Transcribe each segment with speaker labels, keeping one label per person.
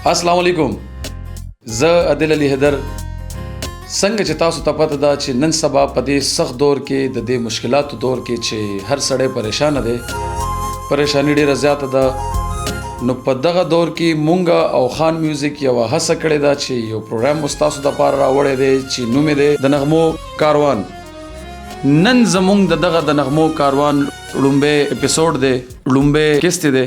Speaker 1: السلام علیکم. زه عادل علي حیدر. څنګه چې تاسو ته پته ده چې نن سبا په دې سخت دور کې د دې مشکلاتو دور کې چې هر سړی پریشانه دی، پریشانی ډیره زیاته ده، نو په دغه دور کې مونږ او خان میوزیک یوه هڅه کړې ده چې یو پروګرام مو ستاسو دپاره راوړی دی چې نوم یې دی د نغمو کاروان. نن زمونږ د دغه د نغمو کاروان لومبی اپیسوډ دی، لومبی کیسټ دی.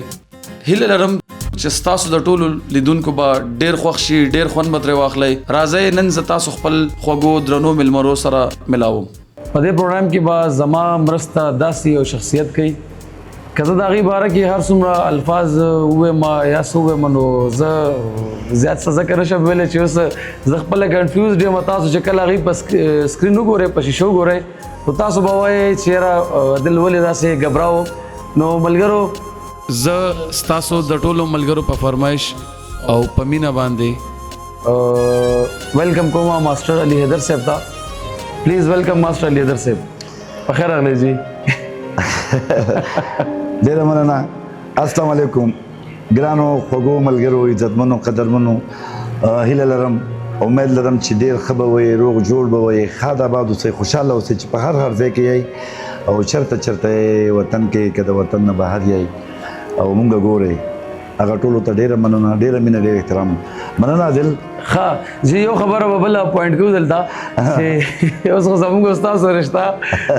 Speaker 1: هیله لرم چې ستاسو د ټولو لیدونکو به ډېر خوښ شي، ډېر خوند به ترې واخلئ. راځئ نن زه تاسو خپل خوږو درنو ملمرو سره ملاوم. په دې پروګرام کې به زما مرسته داسې یو شخصیت کوي که زه د هغې باره کې هر څومره الفاظ ووایم یا څه ووایم نو زه زیات څه ځکه نشم ویلی چې اوس زه خپله کنفیوزډ یم. تاسو چې کله هغې په سکرین وګورئ، په شیشه وګورئ، نو تاسو به وایئ چې یاره عادل ولې داسې ګبراو. نو ملګرو، زه ستاسو د ټولو ملګرو په فرمایش او په مینه باندې ویلکم کوم ماسټر علي حیدر صاحب ته. پلیز ویلکم ماسټر علي حیدر صاحب. په خیر راغلی جی.
Speaker 2: ډېره مننه. السلام علیکم ګرانو خوږو ملګرو، عزتمنو، قدرمنو. هیله لرم، امید لرم چې ډېر ښه به وئ، روغ جوړ به وئ، ښاد آباد اوسئ، خوشحاله اوسئ چې په هر ځای کې یئ او چېرته چېرته یئ وطن کې، که د وطن نه بهر یئ او مونږ ګورئ. هغه ټولو ته ډېره مننه، ډېره مینه، ډېر احترام. مننه عادل.
Speaker 1: ښه جی، یو خبره به بله پوینټ کوو دلته چې اوس خو زموږ او ستاسو رشته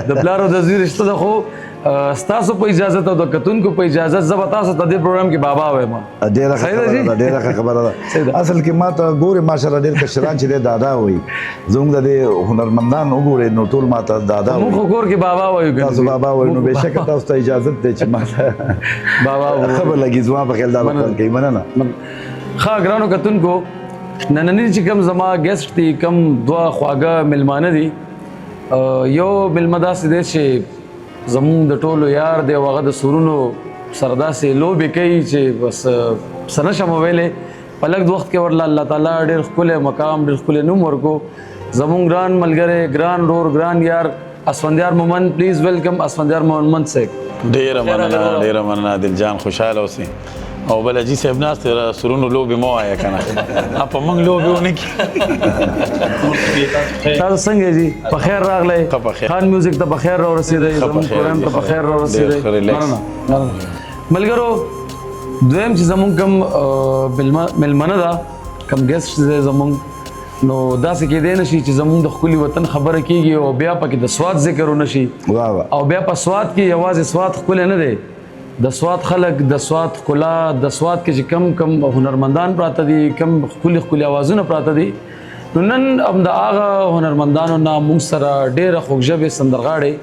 Speaker 1: د پلار او د زوی رشته ده، خو ستاسو په اجازت او د کتونکو په اجازت زه به تاسو ته دې پروګرام کې بابا وایم.
Speaker 2: ډېره ښه خبره ده، ډېره ښه خبره ده. اصل کې ما ته ګورې ماشاءالله ډېر کشران چې دی دادا وایي، زموږ د دې هنرمندان وګورئ نو ټول ما ته دادا وایي.
Speaker 1: موږ خو کور کې بابا وایو،
Speaker 2: تاسو بابا وایو، نو بېشکه تاسو ته اجازت دی چې ما ته
Speaker 1: بابا وایو.
Speaker 2: ښه به لګي، زما په خیال دا به کوي. مننه.
Speaker 1: ښه ګرانو کتونکو، نننی چې کوم زما ګیسټ دي، کوم دوه خواږه ملمانه دي، یو ملمه داسې دی چې زمونږ د ټولو یار دی او هغه د سرونو سره داسې لوبې کوي چې بس څه نشم ویلی. په لږ وخت کې ورله الله تعالی ډېر ښکلی مقام، ډېر ښکلی نوم ورکو. زمونږ ګران ملګری، ګران رور، ګران یار اسفندیار مومند. پلیز ویلکم اسفندیار مومند صاحب.
Speaker 3: ډېره مننه، ډېره مننه عادل جان، خوشحاله اوسئ. او بل حاجي صاحب ناست دی، سرونو لوبې مه وایه که نه، په موږ لوبې ونه کړي.
Speaker 1: تاسو څنګه جی؟ په خیر راغلی. خان میوزیک ته په خیر راورسېدئ، زموږ پروګرام ته په خیر راورسېدئ. ملګرو، دویم چې زموږ کوم ملمنه ده، کوم ګیسټ دی زموږ، نو داسې کېدی نه شي چې زموږ د ښکلي وطن خبره کېږي او بیا پکې د سوات ذکر ونه شي. او بیا په سوات کې یوازې سوات ښکلی نه دی، د سوات خلک، د سوات ښکلا، د سوات کې چې کم هنرمندان پراته دي، کم ښکلي ښکلي اوازونه پراته دي، نو نن هم د هغه هنرمندانو نه موږ سره ډېره خوږژبې سندرغاړې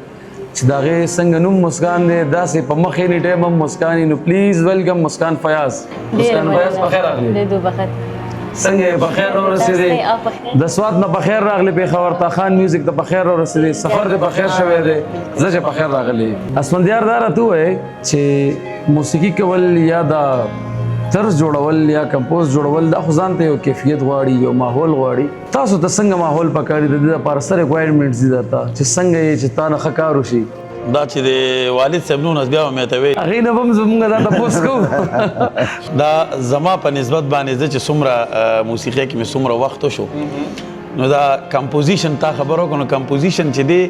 Speaker 1: چې د هغې څنګه نوم مسکان دی، داسې په مخ یې ټایم هم مسکان. نو پلیز ویلکم مسکان فیاض. مسکان فیاض په خیر راغلی. څنګه په خیر راورسېدې؟ د سوات نه په خیر راغلی پېښور ته، خان میوزیک ته په خیر راورسېدې، سفر دې په خیر شوی دی، زه چې په خیر راغلی. اسفندیار دا راته ووایې چې موسیقي کول یا دا طرز جوړول یا کمپوز جوړول دا خو ځان ته یو کیفیت غواړي، یو ماحول غواړي. تاسو ته څنګه ماحول پکار دی؟ د دې لپاره څه ریکوایرمنټس دي درته چې څنګه یې چې تا نه ښه کار وشي؟
Speaker 3: دا چې د والد صاحب نو بیا به مې ته ویل،
Speaker 1: هغې نه به هم زمونږ دا تپوس کوو.
Speaker 3: دا زما په نسبت باندې زه چې څومره موسیقۍ کې مې څومره وخت وشو، نو دا کمپوزیشن تا خبر وکړو. نو کمپوزیشن چې دی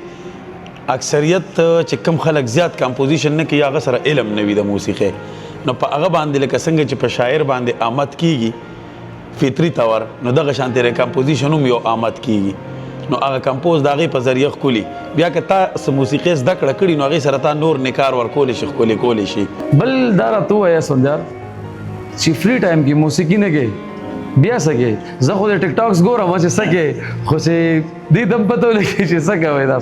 Speaker 3: اکثریت چې کم خلک زیات کمپوزیشن نه کوي، هغه سره علم نه وي د موسیقۍ، نو په هغه باندې لکه څنګه چې په شاعر باندې آمد کیږي فطري طور، نو دغه شانتې کمپوزیشن هم یو آمد کیږي. نو هغه کمپوز د هغې په ذریعه ښکلي، بیا که تا څه موسیقۍ زده کړه کړي نو هغې سره تا نور نکار ورکولی شي، ښکلې کولی شي.
Speaker 1: بل دا راته ووایه اسفندیار چې فری ټایم کې موسیقي نه کوې، بیا څه کوې؟ زه خو د ټیک ټاکس ګورم چې څه کوې، خو چې دې ته هم پته ولګي چې څه کوئ. دا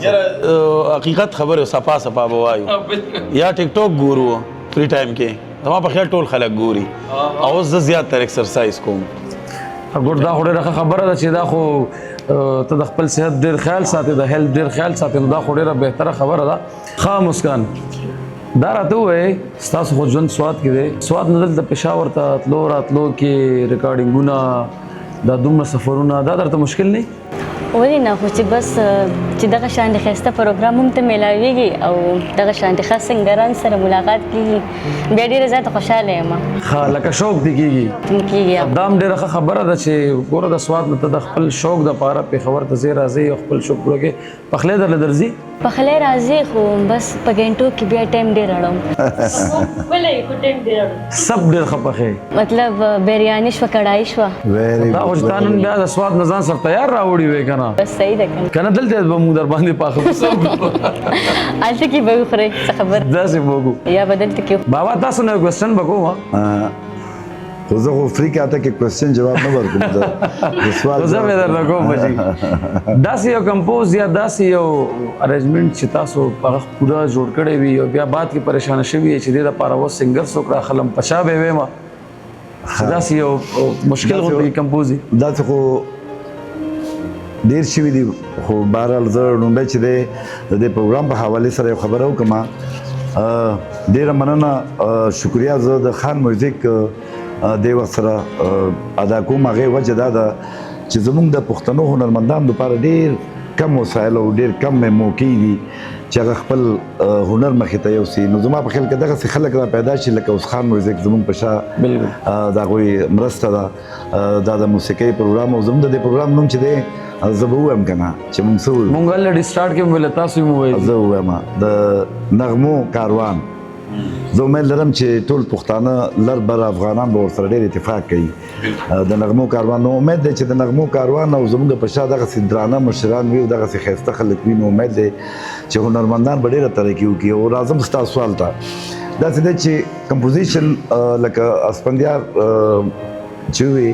Speaker 3: حقیقت خبرې صفا صفا به وایو، یا ټیک ټاک ګورو فری ټایم کې، زما په خیال ټول خلک ګوري، او اوس زه زیات تر ایکسرسایز کوم.
Speaker 1: ګور دا خو ډېره ښه خبره ده چې دا خو ته د خپل صحت ډېر خیال ساتې، د هیلث ډېر خیال ساتې، نو دا خو ډېره بهتره خبره ده. ښه مسکان، دا راته ووایې ستاسو خو ژوند سوات کې دی، سوات نه دلته پېښور ته تلو راتلو کې ریکارډینګونه، دا دومره سفرونه، دا درته مشکل نه؟
Speaker 4: ولې نه خو چې بس چې دغه شان د ښایسته پروګرام هم ته میلاویږي او دغه شان د ښه سنګران سره ملاقات کېږي بیا ډېره زیاته خوشحاله یم
Speaker 1: ښه لکه شوق دې کېږي
Speaker 4: کېږي
Speaker 1: دا هم ډېره ښه خبره ده چې ګوره د سواد نه ته د خپل شوق دپاره پېښور ته ځې راځې او خپل شوق پوره کوې پخلی درله درځي
Speaker 4: پخلی راځي خو بس په ګنټو کې بیا ټایم ډېر اړوم
Speaker 1: سب ډېر ښه پخې
Speaker 4: مطلب بریاني شوه کړایي شوه
Speaker 2: ویری
Speaker 1: دا خو چې تا نن بیا د سواد نه ځان سره تیار راوړي وې که نه
Speaker 4: بس صحیح ده که
Speaker 1: که نه دلته به موږ در باندې پاخه
Speaker 4: هلته کې به وخورئ څه خبر
Speaker 1: داسې به وکړو
Speaker 4: یا به دلته کې
Speaker 1: بابا تاسو نه یو کوېسچن به کوم
Speaker 2: خو زه خو فری کاته کې کوېسچن جواب نه ورکوم د سوال
Speaker 1: خو زه مې درله کوم بچي داسې یو کمپوز یا داسې یو ارینجمنټ چې تاسو هغه پوره جوړ کړی وي او بیا بعد کې پریشانه شوي یې چې دې دپاره اوس سنګر څوک راخلم په چا به یې ویمه داسې یو مشکل غوندې کمپوز وي
Speaker 2: داسې خو ډېر شوي دي خو بهرحال زه لومړی چې دی د دې پروګرام په حوالې سره یو خبره وکړم ډېره مننه شکریه زه د خان میوزیک دې وخت سره ادا کوم هغې وجه دا ده چې زموږ د پښتنو هنرمندانو لپاره ډېر کم وسایل او ډېر کم موقع دي چې هغه خپل هنر مخې ته یوسي نو زما په خیال کې دغسې خلک را پیدا شي لکه اوس خان میوزیک زموږ په شا د هغوی مرسته ده دا د موسیقۍ پروګرام او زموږ د دې پروګرام نوم چې دی زه به ووایم که نه چې موږ څه وایو
Speaker 1: مونږ الریډي سټارټ کې ویل تاسو یې وویل
Speaker 2: زه ووایم د نغمو کاروان زه امید لرم چې ټول پښتانه لر بر افغانان به ورسره ډېر اتفاق کوي د نغمو کاروان نو امید دی چې د نغمو کاروان او زموږ په شا دغسې درانه مشران وي او دغسې ښایسته خلک وي نو امید دی چې هنرمندان به ډېره ترقي وکړي او راځم ستا سوال ته داسې دی چې کمپوزیشن لکه اسفندیار چې وي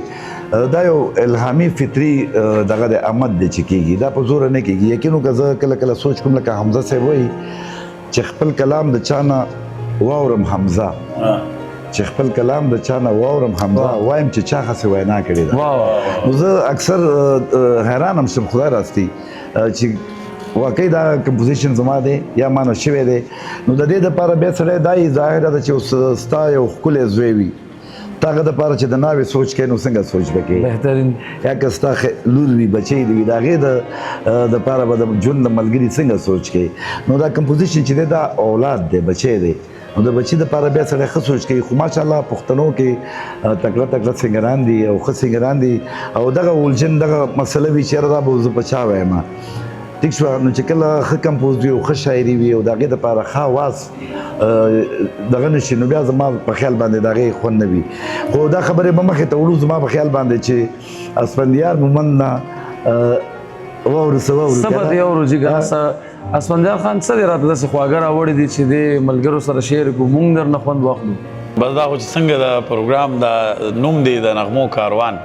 Speaker 2: دا یو الهامي فطري دغه د آمد دی چې کېږي دا په زوره نه کېږي یقین وکړه زه کله کله سوچ کوم لکه حمزه صاحب وایي چې خپل کلام د چا نه واورم حمزه چې خپل کلام د چا نه واورم حمزه وایم چې چا هسې وینا کړې ده نو زه اکثر حیران هم شم خدای راستي چې واقعي دا کمپوزیشن زما دی یا مانه شوی دی نو د دې دپاره بیا سړی دا یې ظاهره ده چې اوس ستا یو ښکلی زوی وي تا هغه دپاره چې د ناوې سوچ کوې نو څنګه سوچ به کوې
Speaker 1: بهترین
Speaker 2: یا که ستا لور وي بچی دي وي د هغې دپاره به د ژوند د ملګري څنګه سوچ کوې نو دا کمپوزیشن چې دی دا اولاد دی بچی دی نو د بچي دپاره بیا سړی ښه سوچ کوي خو ماشاءالله پښتنو کې تکړه تکړه سنګران دي او ښه سنګران دي او دغه اولجن دغه مسله وي چې یاره دا به زه په چا وایم ټیک شوه نو چې کله ښه کمپوز وي او ښه شاعري وي او د هغې دپاره ښه اواز دغه نه شي نو بیا زما په خیال باندې د هغې خوند نه وي خو دا خبرې به مخې ته وړو زما په خیال باندې چې اسفندیار مومند نه واورو څه واورو
Speaker 1: څه به دې اورو جګه اسفندیار خان څه دی راته داسې خواږه راوړي دي چې دې ملګرو سره شعر کړو موږ در نه خوند واخلو
Speaker 3: بس دا خو چې څنګه د پروګرام د نوم دی د نغمو کاروان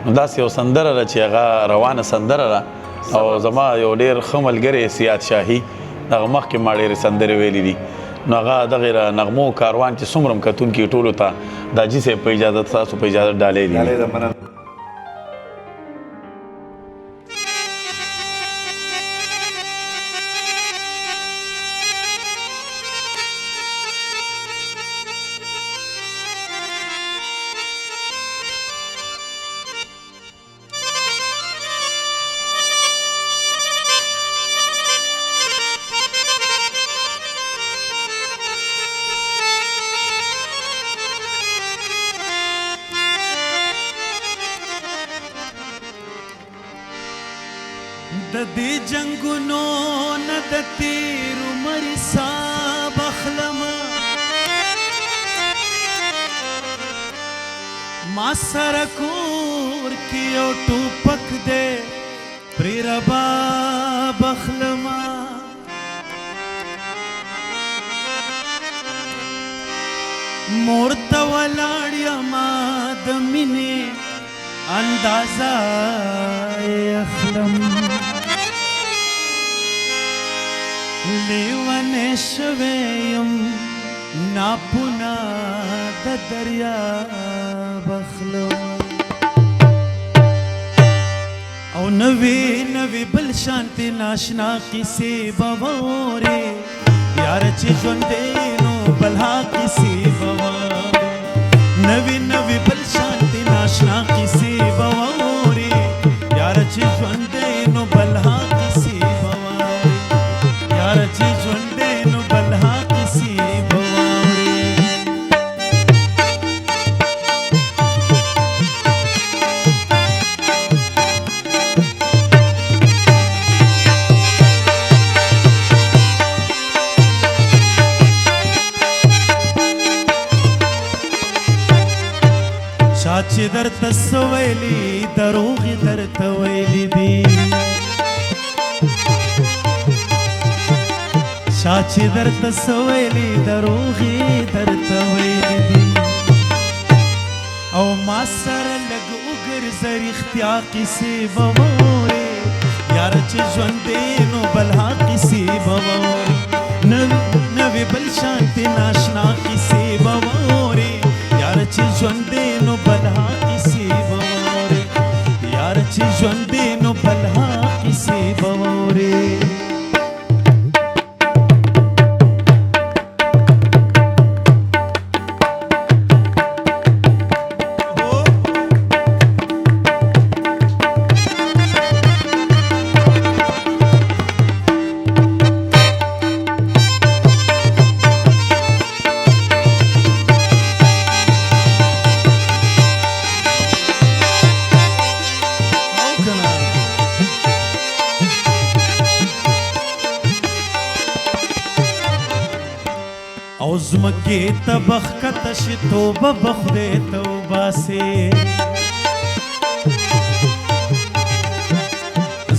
Speaker 3: نو داسې یو سندره ده چې هغه روانه سندره ده او زما یو ډېر ښه ملګری سیاد شاهي دغه مخکې ما ډېرې سندرې ویلي دي نو هغه دغې نغمو کاروان چې څومره هم کتونکي ټولو ته دا جي صاحب په اجازه تاسو په اجازه ډالۍ دي
Speaker 5: د دې جنگونو نه د تیرو مرسا بخلما ما سره کور کې یو ټوپک دی پرې ربا بخلما مور ته ولاړ یما د مینې اندازه اخلم لیوانه شویم ناپونا د دریا بخلم او نوی نوی بل شانتی ناشنا کسی بواره یار چې ژوندې نو بلها کسی بواره نوی نوی بل شانتی ناشنا کسی بواره یار چې ژوندې نو درته څه ویلي دروغې درته ویلي دي چا چې درته څه ویلي دروغې درته ویلي دي او ما سره لږ وګرځه رښتیا قیسې به واورې یار چې ژوند دی نو بل ها قیسې به واورې نوې بل شانتې ناشنا قیسې به واورې یار چې ژوند دی نو بل ها قیسې به واورې یار چې ژوند دی نو بل ها قیسې به واورې او زمکې ته بخکته شي توبه به خدای ته وباسې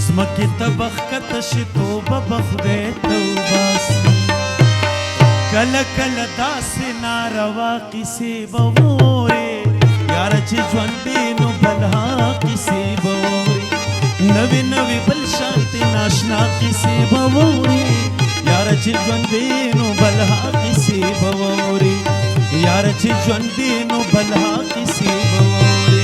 Speaker 5: زمکې ته بخکته شي توبه به خدای ته وباسې کله کله داسې ناروا قیسې به واورې یاره چې ژوند دی نو بل ها قیسې به واورې نوې نوې بل شانتې ناشنا قیسې به واورې یاره چې ژوند دی نو بل ها قیسې به واورې یاره چې ژوند دی نو بل ها قیسې به واورې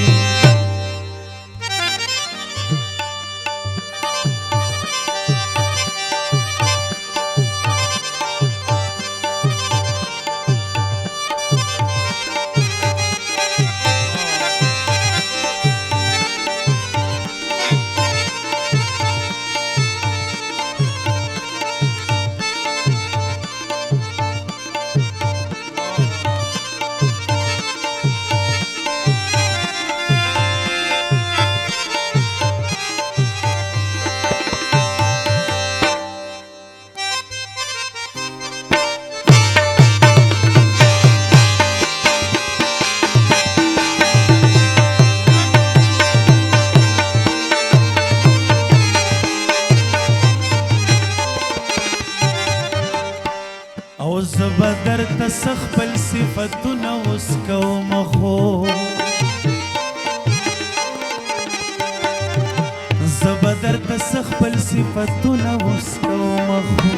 Speaker 5: او زه به درته څه خپل صفتونه اوس کوم خو زه به درته څه خپل صفتونه اوس کوم خو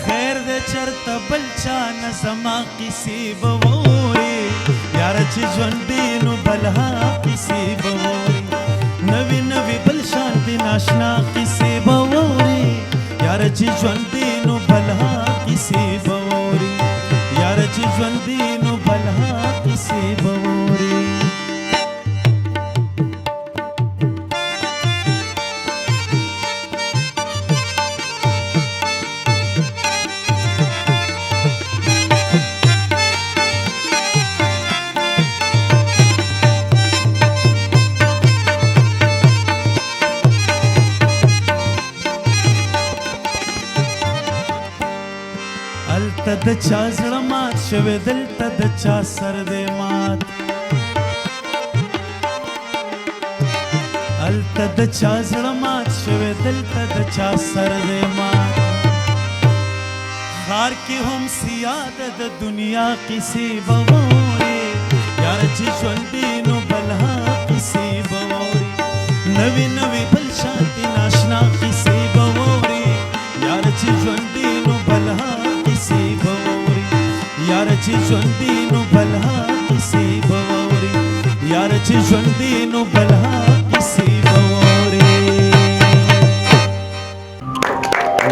Speaker 5: خیر دی چرته بل چا نه زما قیسې به واورې یاره چې ژوند دی نو بل ها قیسې به واورې نوې نوې بل شانتې ناشنا قیسې به واورې یاره چې ژوند دی نو بل ها قیسې به واورې یاره چې ژوند دی نو بل ها قیسې به واورې هلته د چا زړه مات شوی دلته د چا سر دی مات هلته د چا زړه مات شوی دلته د چا سر دی مات ښار کې هم سیاد د دنیا قیسې به واورې یاره چې ژوند دی نو بل ها قیسې به واورې نوې نوې بل شانتې ناشنا قیسې به واورې یاره چې ژوند دی نو بل ها قیسې به واورې یاره چې ژوند دی نو بل ها قیسې به واورې یاره چې ژوند دی نو بل ها قیسې به واورې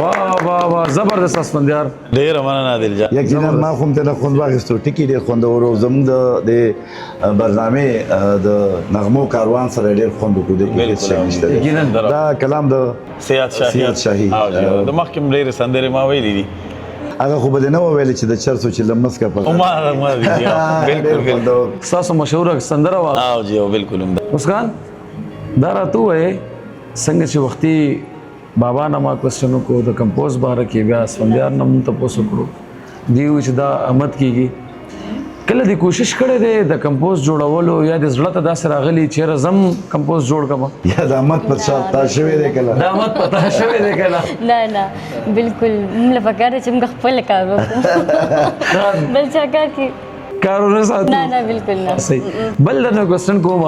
Speaker 1: वाह वाह वाह زبردست اسفندیار
Speaker 3: ډېره مننه دلجا
Speaker 2: یقینا ما خو ته نه خوند واغستو ټکی ډېر خوندور او زموږ د برنامه د نغمو کاروان سره ډېر خوند وکړو د
Speaker 1: یقینا
Speaker 2: دا کلام د
Speaker 3: سیاد شاهي
Speaker 2: او
Speaker 3: د مخکې ډېرې سندرې ما ویلې دي
Speaker 2: هغه خو به نه ویل چې د چرسو چې لمس کا پکا
Speaker 3: ما بالکل
Speaker 1: تاسو مشهور سندره وا
Speaker 3: او جی بالکل
Speaker 1: مسکان دا راتو ہے څنګه چې وختي بابا نما کوېسچنو کو د کمپوز باره کې بیا اسفندیار نم تاسو کړو دیو چې دا احمد کیږي کله دې کوشش کړې ده د کمپوز جوړولو یا د زړه ته داسې راغلی چېرې زم کمپوز جوړ کړم
Speaker 2: یا د احمد پر شا تا شوی دی کله
Speaker 1: د احمد پتا شوی دی کله
Speaker 4: نه نه بالکل موږ له پکار چې موږ خپل کار وکړو بل چا کار کې
Speaker 1: کارونه ساتو
Speaker 4: نه نه بالکل نه
Speaker 1: صحیح بل درنه کوېسچن کوم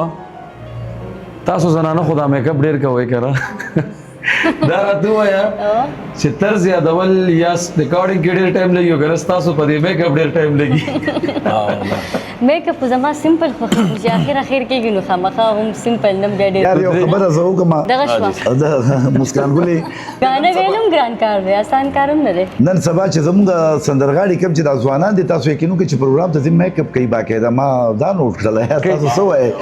Speaker 1: تاسو زنانه خدا میک اپ ډیر کوئ کنه دا راته وایا چې طرز یادول یا ریکارډینګ کې ډیر ټایم لګي او ګرس تاسو په دې میک اپ ډیر ټایم لګي
Speaker 4: میک اپ زما سمپل خو چې اخر کېږي نو خامخا هم سمپل نم بیا ډېر
Speaker 2: یار یو خبره زه وکم
Speaker 4: دغه شوه
Speaker 2: د مسکان ګلې
Speaker 4: غانه ویلم ګران کار دی آسان کارم نه دی
Speaker 2: نن سبا چې زموږ سندرغاړي کوم چې د ځوانان دي تاسو یقینو کې چې پروګرام ته زم میک اپ کوي باقاعده ما دا نوٹ کړل تاسو څه وایي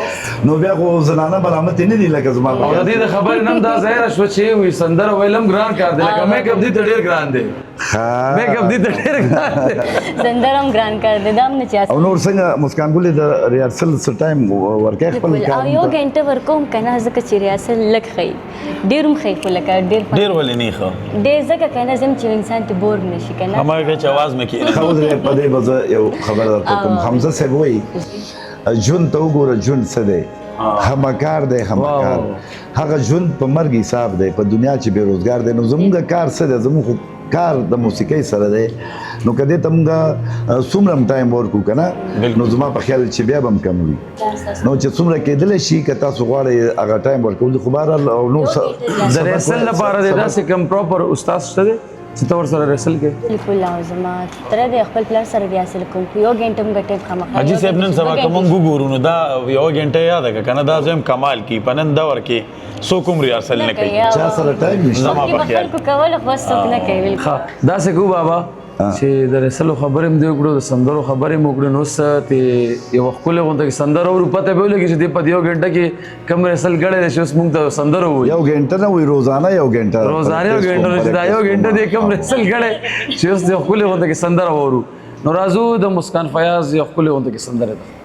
Speaker 2: نو بیا خو زنانه بلامت نه دي لکه زما
Speaker 1: او دې د خبر نم دا ظاهر شو چې وي سندر ویلم ګران کار دی لکه میک اپ دې ډیر ګران دی میک اپ دې ډیر ګران دی
Speaker 4: زندرم ګران کار دی دام نه چا
Speaker 2: او نور څنګه مسکان ګلې د ریهرسل څه ټایم ورکه خپل کار
Speaker 4: یو غنټه ورکوم کنه ځکه چې ریاست لک خي ډیروم خي خو لکه ډیر
Speaker 3: ولې نه خو
Speaker 4: ډیر ځکه کنه زم چې انسان ته بور نشي کنه
Speaker 3: هماغه چې आवाज مې کې
Speaker 2: خو دې په دې وځه یو خبر درته کوم حمزه صاحب وایي جون ته وګوره جون څه دی همکار دی همکار هغه جون په مرګ حساب دی په دنیا چې بیروزګار دی نو زموږ کار څه دی زموږ کار د موسیقۍ سره دی نو کدی ته موږ څومره ټایم ورکو کنه نو زما په خیال چې بیا به کم وي نو چې څومره کېدل شي که تاسو غواړئ هغه ټایم ورکول خو بهر نو
Speaker 1: د ریسل لپاره د داسې کوم پراپر استاد شته دی چې تور سره ریسل کې
Speaker 4: بالکل لازم تر دې خپل پلان سره ریاست کوم یو غنټه موږ ټیم خامخا
Speaker 3: حاجی صاحب نن سبا کوم ګورو نو دا یو غنټه یاد کنه دا زم کمال کی پنن دور کې سو کوم ریاسل نه کوي
Speaker 2: چا سره ټایم نشته
Speaker 3: زما په خیال
Speaker 4: خلکو کول خو څوک نه کوي بالکل
Speaker 1: ها داسې کو بابا چې د رسلو خبرې هم دی وکړو د سندرو خبرې هم وکړو نو څه ته یو ښکلې غونډه کې سندر او پته به ولګي چې دې په یو غنټه کې کم رسل غړې شي اوس موږ ته سندر وو
Speaker 2: یو غنټه نه وي روزانه یو غنټه
Speaker 1: روزانه یو غنټه چې دا یو غنټه دې کم رسل غړې چې اوس دې ښکلې غونډه کې سندر وورو نو راځو د مسکان فیاض یو ښکلې غونډه کې سندر ده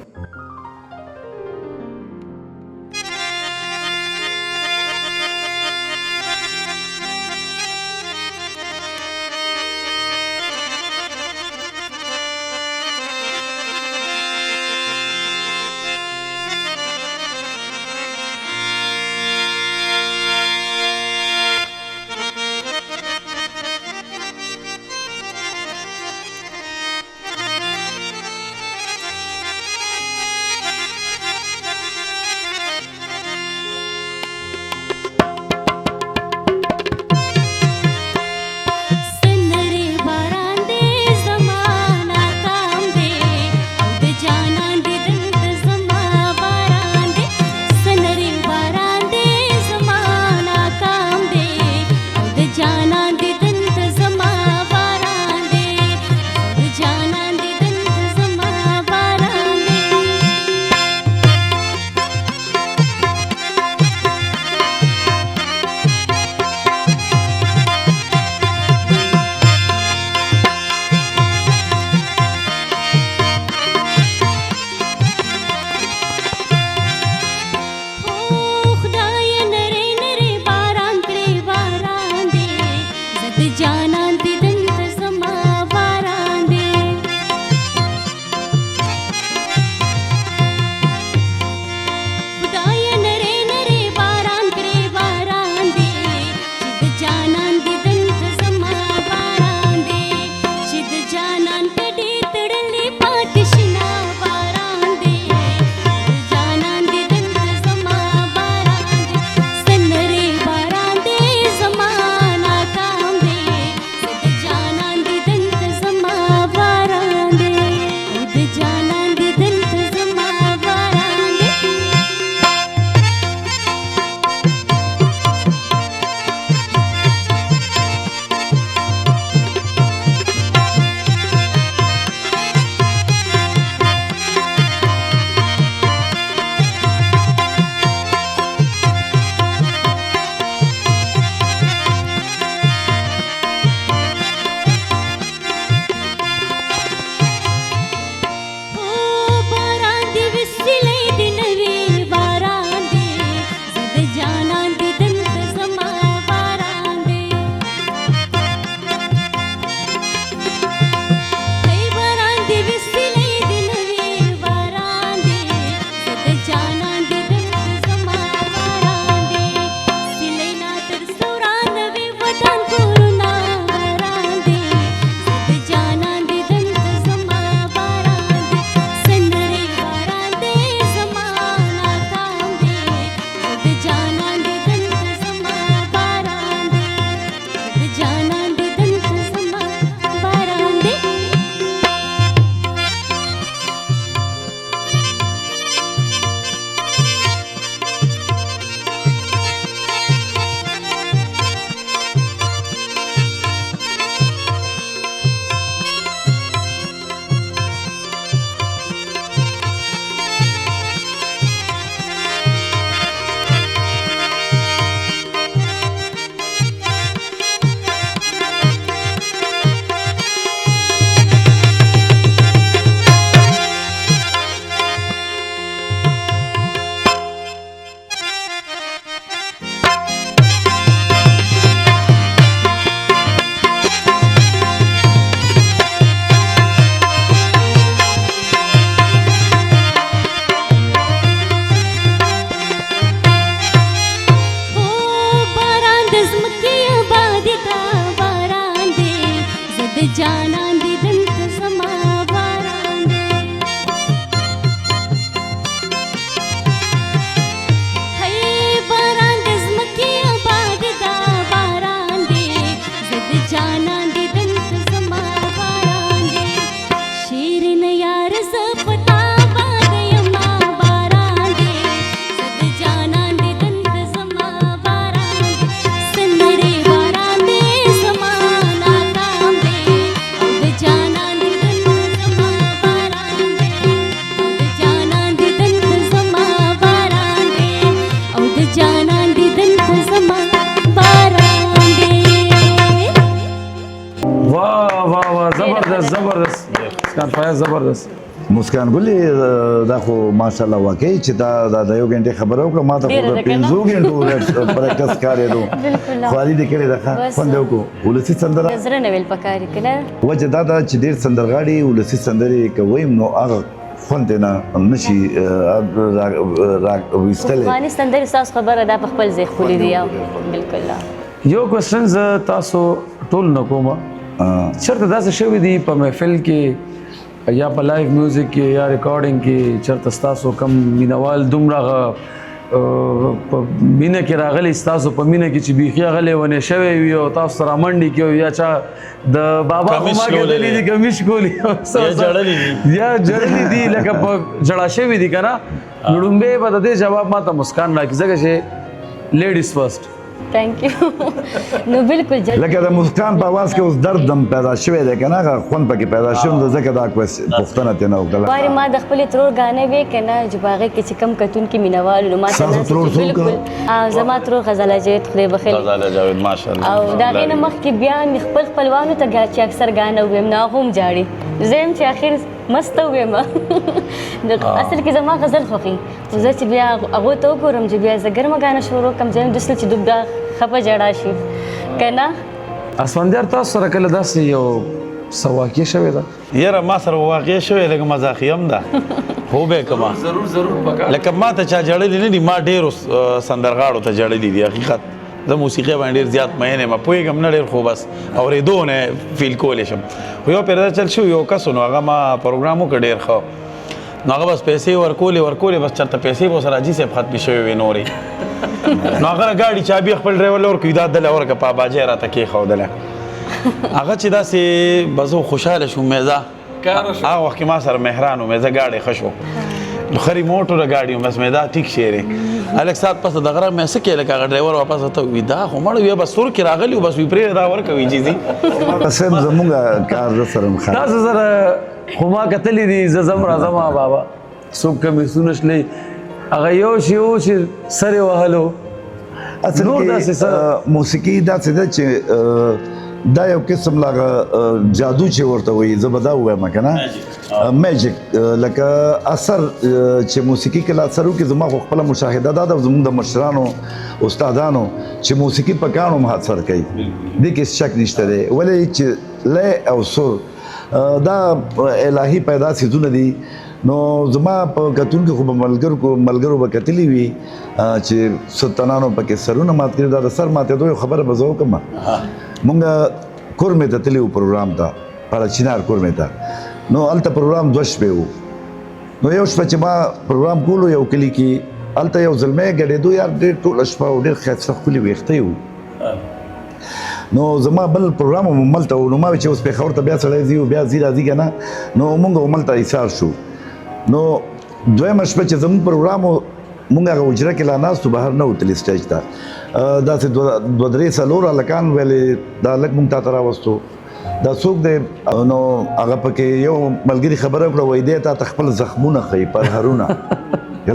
Speaker 4: جانان دیدن خو زما باران دی
Speaker 1: واه واه واه زبردست زبردست مسکان فیاض زبردست
Speaker 2: مسکان ګلې دا خو ماشاءالله واقعي چې دا د یو غنټې خبره وکړه ما ته خو د 5 غنټو پریکټس کارېدو خواري دې کړې ده خوند وکړو ولسی سندره
Speaker 4: زړه نه ویل پکاري کنه
Speaker 2: وجه دا چې ډېر سندرغاړي ولسی سندرې کوي نو هغه خوند نه نشي وستل
Speaker 4: افغاني سندرې تاسو خبره ده په خپل ځای خولي دی بالکل
Speaker 1: یو کوېسچن زه تاسو ټول نه کوم چېرته داسې شوي دي په محفل کې یا په لایف میوزیک کې یا ریکارډینګ کې چېرته ستاسو کم مینوال دومره په مینه کې راغلی ستاسو په مینه کې چې بیخي غلی ونې شوی وي او تاسو سره منډې کې یا چا د بابا خما کېدلی دي کمیش کولی یا جړلی دي لکه په جړا شوي دي که نه نو لومبی به د دې جواب ما ته مسکان راکړي ځکه چې لیډیز فرسټ
Speaker 4: थैंक यू نو بالکل
Speaker 2: لکه د مسکان په आवाज کې اوس درد دم پیدا شوی دی کنه هغه خوند پکې پیدا شوی نو ځکه دا پوښتنه ته نه وکړه
Speaker 4: وای ما د خپل ترور غانې وې کنه چې باغې کې چې کم کتون کې مینوال نو ما ته بالکل زما ترور غزل جوید خدای بخیر
Speaker 3: غزل جوید ماشاءالله
Speaker 4: او دا غینه مخ کې بیا خپل خپلوانو ته چې اکثر غانې ویم نه هم جاړي زم چې اخر مست ویم اصل کې زما غزل خوخي زه چې بیا هغه ته وګورم چې بیا زه ګرمه غانې شروع کوم ځم دسل چې دوبدا خپه جړا شي کنه
Speaker 1: اسفندیار تاسو سره کله داسې یو څه واقع شوې ده
Speaker 3: یاره ما سره واقع شوې لکه مزاحیه هم ده خو به کما
Speaker 1: ضرور پکار
Speaker 3: لکه ما ته چا جړلې نه دي ما ډېرو سندرغاړو ته جړلې دي حقیقت زه موسیقي باندې ډېر زیات مین یم پوهېږم نه ډېر خو بس اورېدو نه فیل کولی شم خو یو پیدا چل شو یو کس نو هغه ما پروګرام وکړ ډېر ښه نو هغه بس پیسې ورکولې بس چېرته پیسې به ورسره حاجي صاحب ختمې شوې وې نورې نو هغه ګاډي چابي خپل ډرایور له ورکوي دا دله ورکه په باجۍ راته کېښودله هغه چې داسې به زه خوشحاله شوم مېزه هغه وخت کې ما سره مهران و مېزه ګاډی ښه شو نو خري موټره ګاډي و بس مې دا ټیک شیرې هلک ساعت پس د غره مې څه کې لکه هغه ډرایور واپس ورته وي دا خو مړ وي بس سور کې راغلی و بس وي پرې دا ورکوي جیزي
Speaker 2: قسم زمونږ کار د سره مخ
Speaker 1: تاسو سره خو ما کتلی دي زه ځم راځم بابا څوک کمیسونه شلی هغه یو چې سره وهلو
Speaker 2: اصل کې موسیقي داسې ده چې دا یو قسم لاغه جادو چې ورته وایي زه به دا ووایم که نه میجیک لکه اثر چې موسیقي کې لا اثر وکړي زما خو خپله مشاهده دا ده زموږ د مشرانو استادانو چې موسیقي په کاڼو هم اثر کوي دې کې شک نشته دی ولې چې لې او سور دا الهي پیدا څیزونه دي نو زما په کتون کې خو به ملګرو به کتلی وي چې ستنانو پکې سرونه مات کړي دا د سر ماتېدو یو خبره به زه وکړم مونږ کورمې ته تللي وو پروګرام ته پاړه چینار کورمې ته نو هلته پروګرام 2 شپې وو نو یو شپه چې ما پروګرام کولو یو کلي کې هلته یو زلمی ګډېدو یار ډېر ټوله شپه و ډېر ښایسته ښکلي ویښته وو نو زما بل پروګرام هم هملته و نو ما وی چې اوس پېښور ته بیا سړی ځي بیا ځي راځي که نه نو مونږ هملته ایثار شو نو دویمه شپه چې زموږ پروګرام و مونږ هغه حجره کې لا ناستو بهر نه وتلي سټیج ته داسې 2-3 هلکان ویلې دا هلک مونږ تا ته راوستو دا څوک دی نو هغه پکې یو ملګري خبره وکړه وایي دی تا ته خپل زخمونه ښیي پرهرونه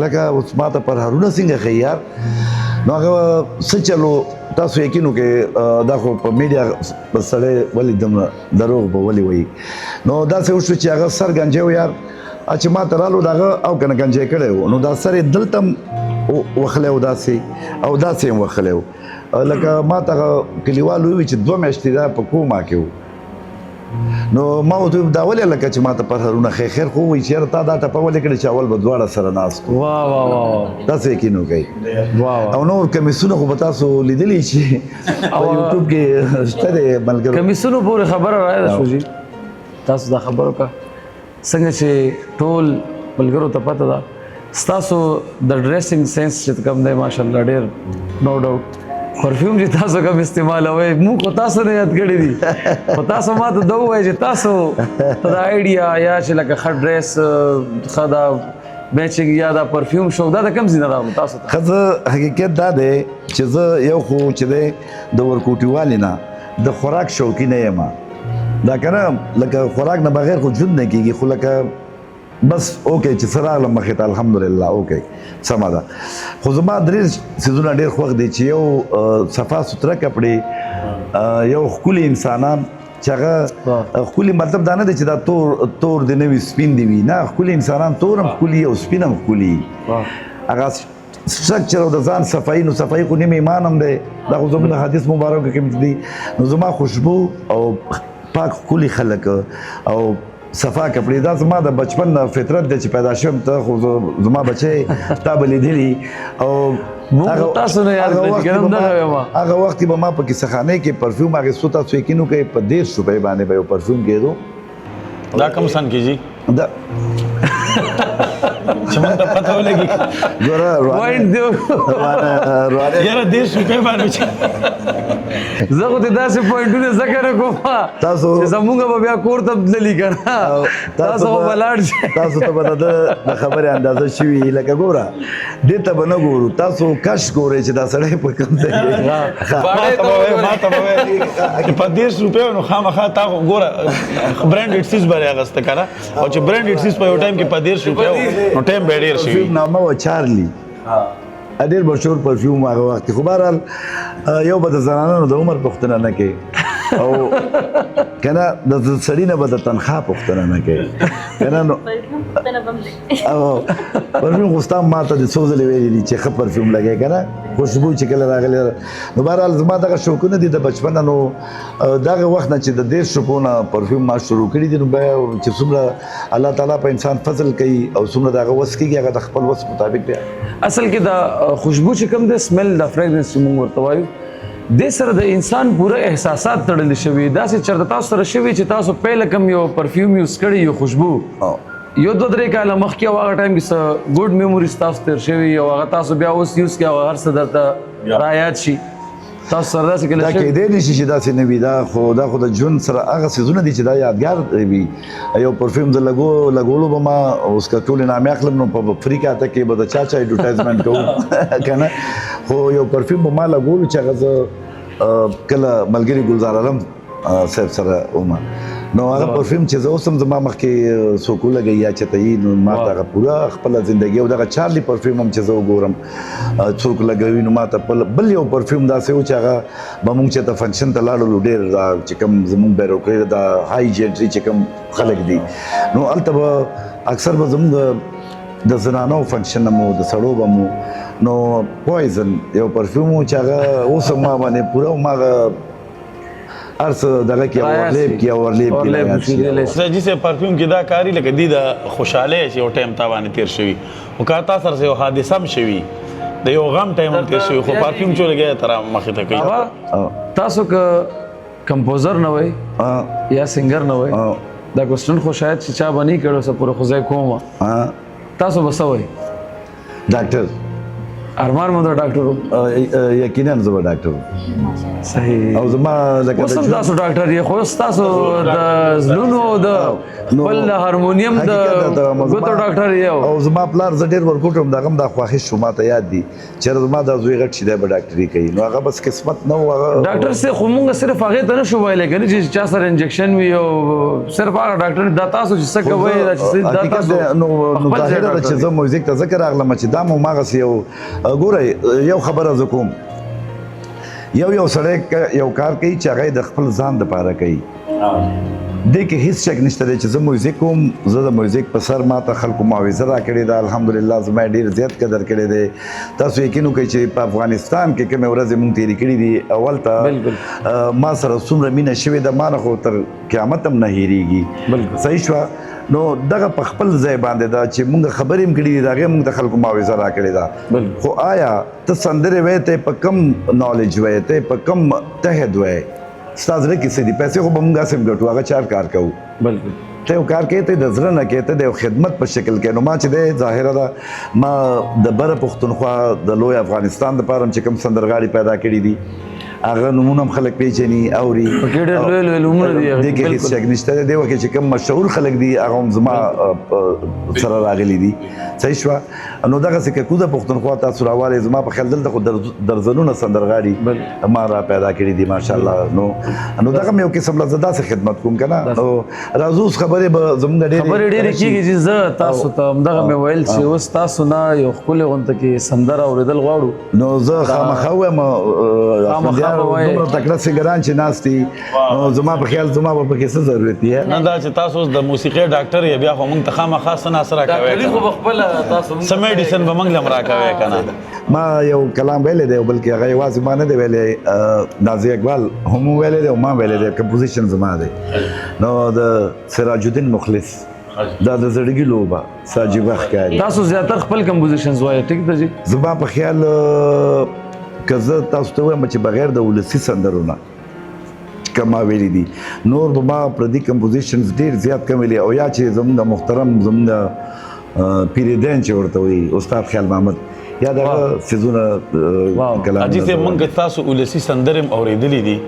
Speaker 2: لکه اوس ما ته پرهرونه څنګه ښیي یار نو هغه څه چلو تاسو یقین وکړئ دا خو په میډیا سړی ولې دومره دروغ به ولې وایي نو داسې وشو چې هغه سر ګنجی و یار چې ما ته رالو د هغه او که نه ګنجی کړی و نو دا سر یې دلته هم وخلی و داسې او داسې هم وخلی و لکه ما ته هغه کلیوال ووي چې 2 میاشتې دا په کوما کې و نو ما ورته وویل دا ولې لکه چې ما ته پرهرونه ښیي خیر خو وایي چې یاره تا دا ټپه ولې کړې چې اول به دواړه سره ناست وو
Speaker 1: واه واه واه
Speaker 2: داسې یقین وکړئ
Speaker 1: واه
Speaker 2: او نور کمیسونه خو به تاسو لیدلی چې په یوټیوب کې شته دی ملګرو
Speaker 1: کمیسونو پورې خبره راځي شو جی تاسو دا خبرو کا څنګه چې ټول ملګرو ته پته ده ستاسو د ډریسنګ سینس چې کوم دی ماشاءالله ډېر نو ډاوټ پرفیوم چې تاسو کوم استعمالوئ موږ خو تاسو نه یاد کړی دي خو تاسو ما ته دا ووایئ چې تاسو د آیډیا یا چې لکه ښه ډریس ښه دا میچنګ یا دا پرفیوم شوق دا د کوم ځای نه راغلو تاسو ته
Speaker 2: ښه حقیقت دا دی چې زه یو خو چې دی د ورکوټي والي نه د خوراک شوقي نه یم دا که نه لکه خوراک نه بغیر خو ژوند نه کېږي خو لکه بس اوکې چې سره راغلم مخې ته الحمدلله اوکې سمه ده خو زما درې څیزونه ډېر خوښ دي چې یو صفا سوتره کپړې یو ښکلي انسانان چې هغه ښکلي مطلب دا نه دی چې دا تور دی نه وي سپین دی وي نه ښکلي انسانان تور هم ښکلي او سپین هم ښکلي هغه سټرکچر او د ځان صفایي نو صفایي خو نیم ایمان هم دی دا خو زموږ د حدیث مبارک کې دي نو زما خوشبو او پاک ښکلي خلک او صفا کپړې دا زما د بچپن فطرت دی چې پیدا شوم ته خو زما بچی تا به لیدلي او
Speaker 1: تاسو نه یاد کړئ چې ګرم دغه یم
Speaker 2: هغه وخت به ما په کیسهخانه کې پرفیوم اخیستو تاسو یقینو کوئ په 150 روپۍ باندې به یو پرفیوم کېدو
Speaker 3: دا کوم سن کې جی
Speaker 2: دا
Speaker 3: چې مونږ ته پته ولګي
Speaker 2: ګوره
Speaker 1: پوینټ دیو
Speaker 3: یاره 150 روپۍ باندې
Speaker 1: زه خو دې داسې پوینټونه ذکر کوم
Speaker 2: تاسو
Speaker 1: چې زمونږ به بیا کور ته تللي که نه تاسو به ولاړ شئ
Speaker 2: تاسو ته به د خبرې اندازه شوي لکه ګوره دې ته به نه ګورو تاسو کش ګورئ چې دا سړی په کوم ځای کې
Speaker 3: ما ته به وایي چې په 150 روپۍ نو خامخا تا خو ګوره برانډډ سیز به یې اخیسته که نه او چې برانډډ سیز په یو ټایم کې په 150 روپۍ نو ټایم به یې ډېر شوي
Speaker 2: نامه و چارلی ډېر مشهور پرفیوم هغه وخت خو بهرحال یو به د زنانانو د عمر پوښتنه نه کوي او که نه د سړي نه به د تنخوا پوښتنه نه کوي که نه نو پرفیوم خو ستا ما ته د څو ځلې ویلي دي چې ښه پرفیوم لګوې که نه خوشبو چې کله راغلی نو بهرحال زما دغه شوقونه دي د بچپنه نو دغه وخت نه چې د 150 روپو نه پرفیوم ما شروع کړي دي نو بیا چې څومره الله تعالی په انسان فضل کوي او څومره د هغه وس کېږي هغه د خپل وس مطابق دی
Speaker 1: اصل کې دا خوشبو چې کوم دی سمیل دا فریګرنس چې موږ ورته وایو دې سره د انسان پوره احساسات تړلي شوي داسې چېرته تاسو سره شوي چې تاسو پیله کوم یو پرفیوم یوز کړی یو خوشبو یو 2-3 کاله مخکې او هغه ټایم کې څه ګوډ میموریز تاسو تېر شوي او هغه تاسو بیا اوس یوز کړئ او هر څه درته رایاد شي تاسو سره داسې کله
Speaker 2: دا کېدی نه شي چې داسې نه وي دا خو د ژوند سره هغه څیزونه دي چې دا یادګار وي یو پرفیوم د لګولو به ما اوس که ټولې نامې اخلم نو په فری کاته کې به د چا ایډورټایزمنټ کوو که نه خو یو پرفیوم به ما لګولو چې هغه زه کله ملګري ګلزار علم صاحب سره وم نو هغه پرفیوم چې زه اوس هم زما مخکې څوک ولګوي یا چېرته یي نو ما ته هغه پوره خپله زندګي او دغه چارلي پرفیوم هم چې زه وګورم څوک لګوي نو ما ته بل یو پرفیوم داسې و چې هغه به مونږ چېرته فنکشن ته لاړلو ډېر چې کوم زمونږ بیروکري دا هاي جنټري چې کوم خلک دي نو هلته به اکثر به زمونږ د زنانو فنکشن مو د سړو به مو نو پویزن یو پرفیوم و چې هغه اوس هم ما باندې پوره هماغه هر څه دغه کې اورلیب کې
Speaker 3: جی سے پرفیوم کې دا کاری لکه دی د خوشحالۍ چې یو ټایم تا باندې تیر شوي خو که تا سره یو حادثه هم شوي د یو غم ټایم هم تیر شوي خو پرفیوم چې لګیا تر مخې ته کوي
Speaker 1: تاسو که کمپوزر نه وئ یا سنگر نه وئ دا کوسچن خو شاید چې چا به نه کړو څه پوره خو ځای کوم تاسو به څه وئ
Speaker 2: ډاکټر
Speaker 1: ارمان مو د ډاکټر
Speaker 2: یقینا زه به ډاکټر
Speaker 1: صحیح
Speaker 2: او زما لکه
Speaker 1: اوس هم تاسو ډاکټر یې خو تاسو د زړونو د خپل هارمونیم د ګوتو ډاکټر یې
Speaker 2: او زما پلار زه ډېر ورکوټ وم د هغه هم دا خواهش شو ما ته یاد دي چېرې زما دا زوی غټ شي دی به ډاکټري کوي نو هغه بس قسمت نه و هغه
Speaker 1: ډاکټر صاحب خو مونږ صرف هغې ته نه شو ویلی که نه چې چا سره انجکشن وي او صرف هغه ډاکټر دا تاسو چې څه کوئ دا تاسو
Speaker 2: نو ظاهره ده چې زه موزیک ته ځکه راغلم چې دا مو هماغسې یو ګورئ یو خبره زه کوم یو سړی یو کار کوي چې هغه د خپل ځان دپاره کوي دې کې هیڅ شک نشته دی چې زه موزیک کوم زه د موزیک په سر ما ته خلکو معاوضه راکړې ده الحمدلله زما ډېر زیات قدر کړی دی تاسو یقین وکړئ چې په افغانستان کې کومې ورځې مونږ تېرې کړي دي اول ته ما سره څومره مینه شوې ده ما نه خو تر قیامت هم نه هېرېږي صحیح شوه نو دغه په خپل ځای باندې دا چې مونږ خبرې هم کړي دي د هغې مونږ ته خلکو معاوضه راکړې ده خو آیا ته سندرې وایې ته په کم نالج وایې ته په کم تحد وایې ستا زړه کې څه دي پیسې خو به مونږ هسې هم ګټو هغه چار کار کوو ته یو کار کوې ته د زړه نه کوې ته د یو خدمت په شکل کې نو ما چې دی ظاهره ده ما د بره پښتونخوا د لوی افغانستان دپاره هم چې کوم سندرغاړي پیدا کړي دي هغه نمونه هم خلک پیژني اوري
Speaker 1: پکې ډېر لوی لوی نومونه دي هغه
Speaker 2: دې کې هیڅ شک نشته دی وکه چې کوم مشهور خلک دي هغه هم زما سره راغلي دي صحیح شو نو دغه څه کوزه پښتونخوا تاسو راواله زما په خیال دلته خو درزنونه سندرغاړي ما را پیدا کړی دي ماشاءالله نو دغه مې یو قسم لزدا سره خدمت کوم کنه نو راځو خبره به زموږ ډېر
Speaker 1: خبرې ډېرې کېږي چې زه تاسو ته همدغه مې ویل چې اوس تاسو نه یو ښکلې غونته کې سندره اورېدل غواړو
Speaker 2: نو زه خامخا وایم دومره تکړه سنګران چې ناست دي نو زما په خیال زما به پکې څه ضرورت دی
Speaker 3: نه دا چې تاسو اوس د موسیقۍ ډاکټر یې بیا خو موږ ته خامخا څه ناسره کوئ
Speaker 1: خو خپله تاسو
Speaker 3: څه میډیسن به موږ له هم راکوئ که نه
Speaker 2: ما یو کلام ویلی دی بلکې هغه یوازې ما نه دی ویلی نازي اقبال هم ویلی دی او ما ویلی دی کمپوزیشن زما دی نو د سراج الدین مخلص دا د زړګي لوبه ساجیبه ښکاري
Speaker 1: تاسو زیاتر خپل کمپوزیشنز وایي ټیک ده جی
Speaker 2: زما په خیال که زه تاسو ته وایم چې بغیر د ولسي سندرونه کوم ما ویلي دي نور به ما پردي کمپوزیشنز ډېر زیات کم ویلي او یا چې زموږ محترم زموږ پیریدین چې ورته وایي استاد خیال محمد یا دغه څیزونه کلام
Speaker 3: حاجي صاحب موږ تاسو ولسي سندرې هم اورېدلې دي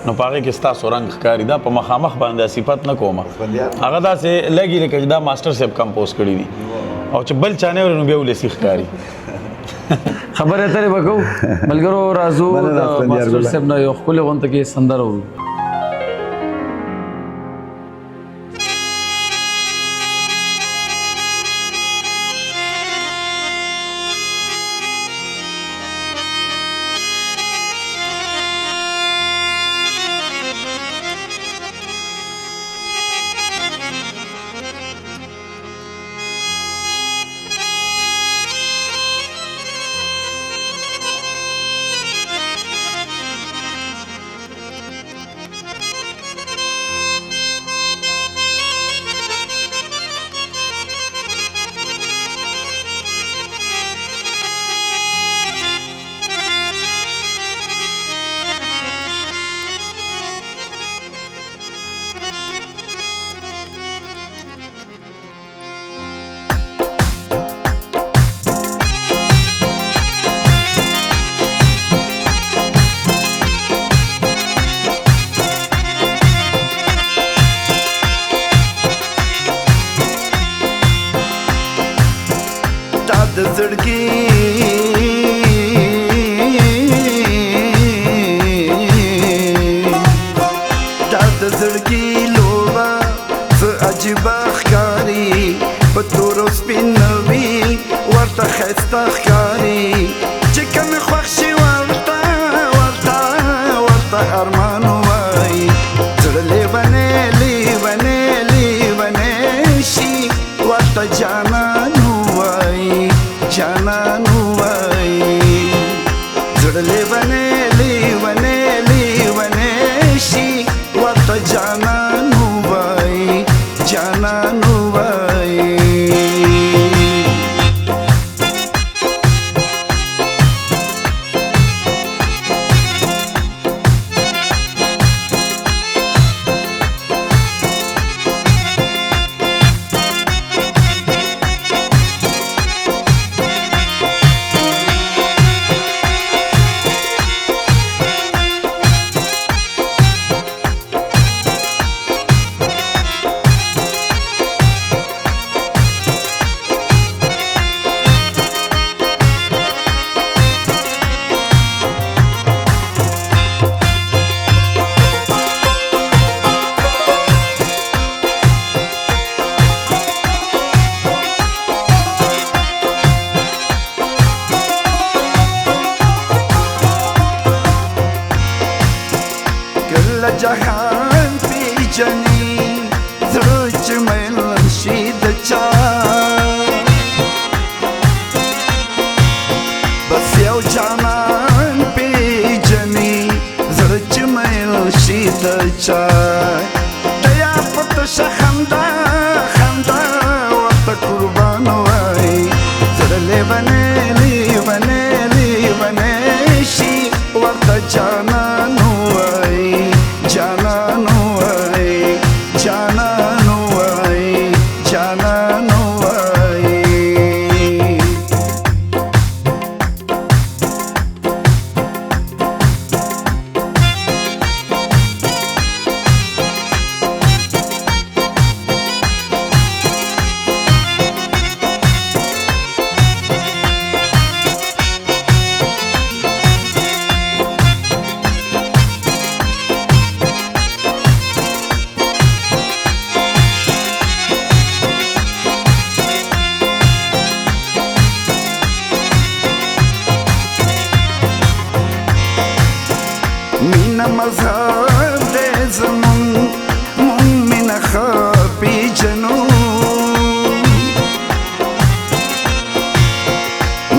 Speaker 3: نو په هغې کې ستاسو رنګ ښکاري دا په مخامخ باندې صفت نه کومه هغه داسې لګي لکه چې دا ماسټر صاحب کمپوز کړي دي او چې بل چا نه اوري نو بیا ولسي ښکاري
Speaker 1: خبرې اترې به کوو ملګرو راځو د ماسټر صاحب نه یو ښکلې غونته کې سندره اورو
Speaker 6: د زړګي دا د زړګي لوبه څه عجیبه ښکاري په تورو سپینوي ورته ښایسته ښکاري چې کومې خوښ شي ورته ارمان وایي زړه لیونی لیونی لیونی شي ورته جانان جانان وای زړه لیونی لیونی لیونی شي ورته جانان وای جانان وای جهان پیجنی زړه چې میل شي د چا بس یو جانان پیجنی زړه چې میل شي د چا د یار په تشه خندا خندا ورته قربان وای زړه لیونی لیونی لیونی شي ورته جانان وای جانان وای جانان وای جانان وای مینا مذهب دې زمون مون مینا خپي جنو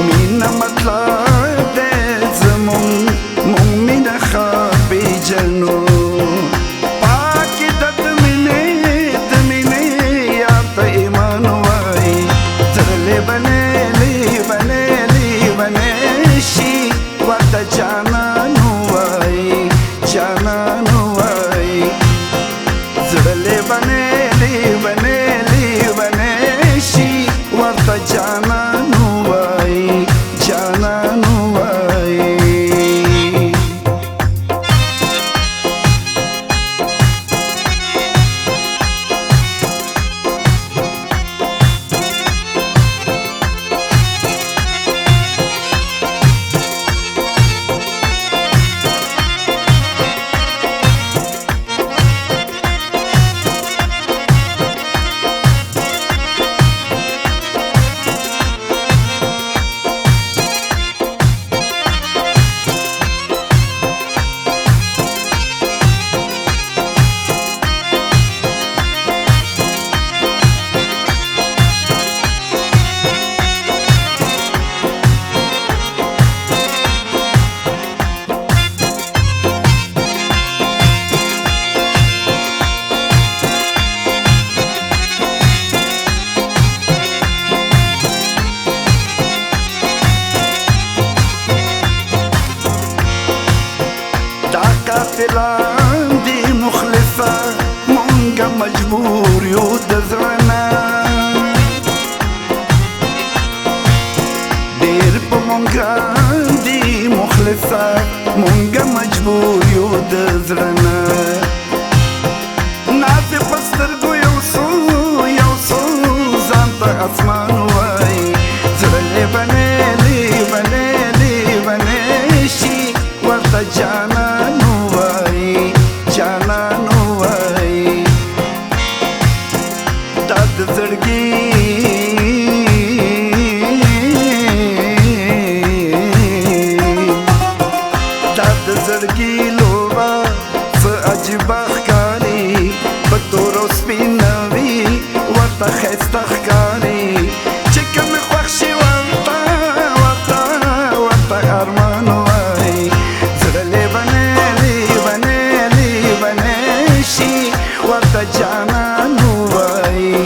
Speaker 6: مینا مطلب دې زمون مون مینا خپي جنو قاتلان دي مخلصة مونږه مجبور یو د زړه ډېر په مونږه دي مخلصة مونږه مجبور یو د زړه ناڅې په سترګو یو څو ځان ته اسمان وایي زړه لیونی شي ورته جانان خسته ښکاري چې کوم خوښ شي ورته ارمان وایي زړه لیونی شي ورته جانان وایي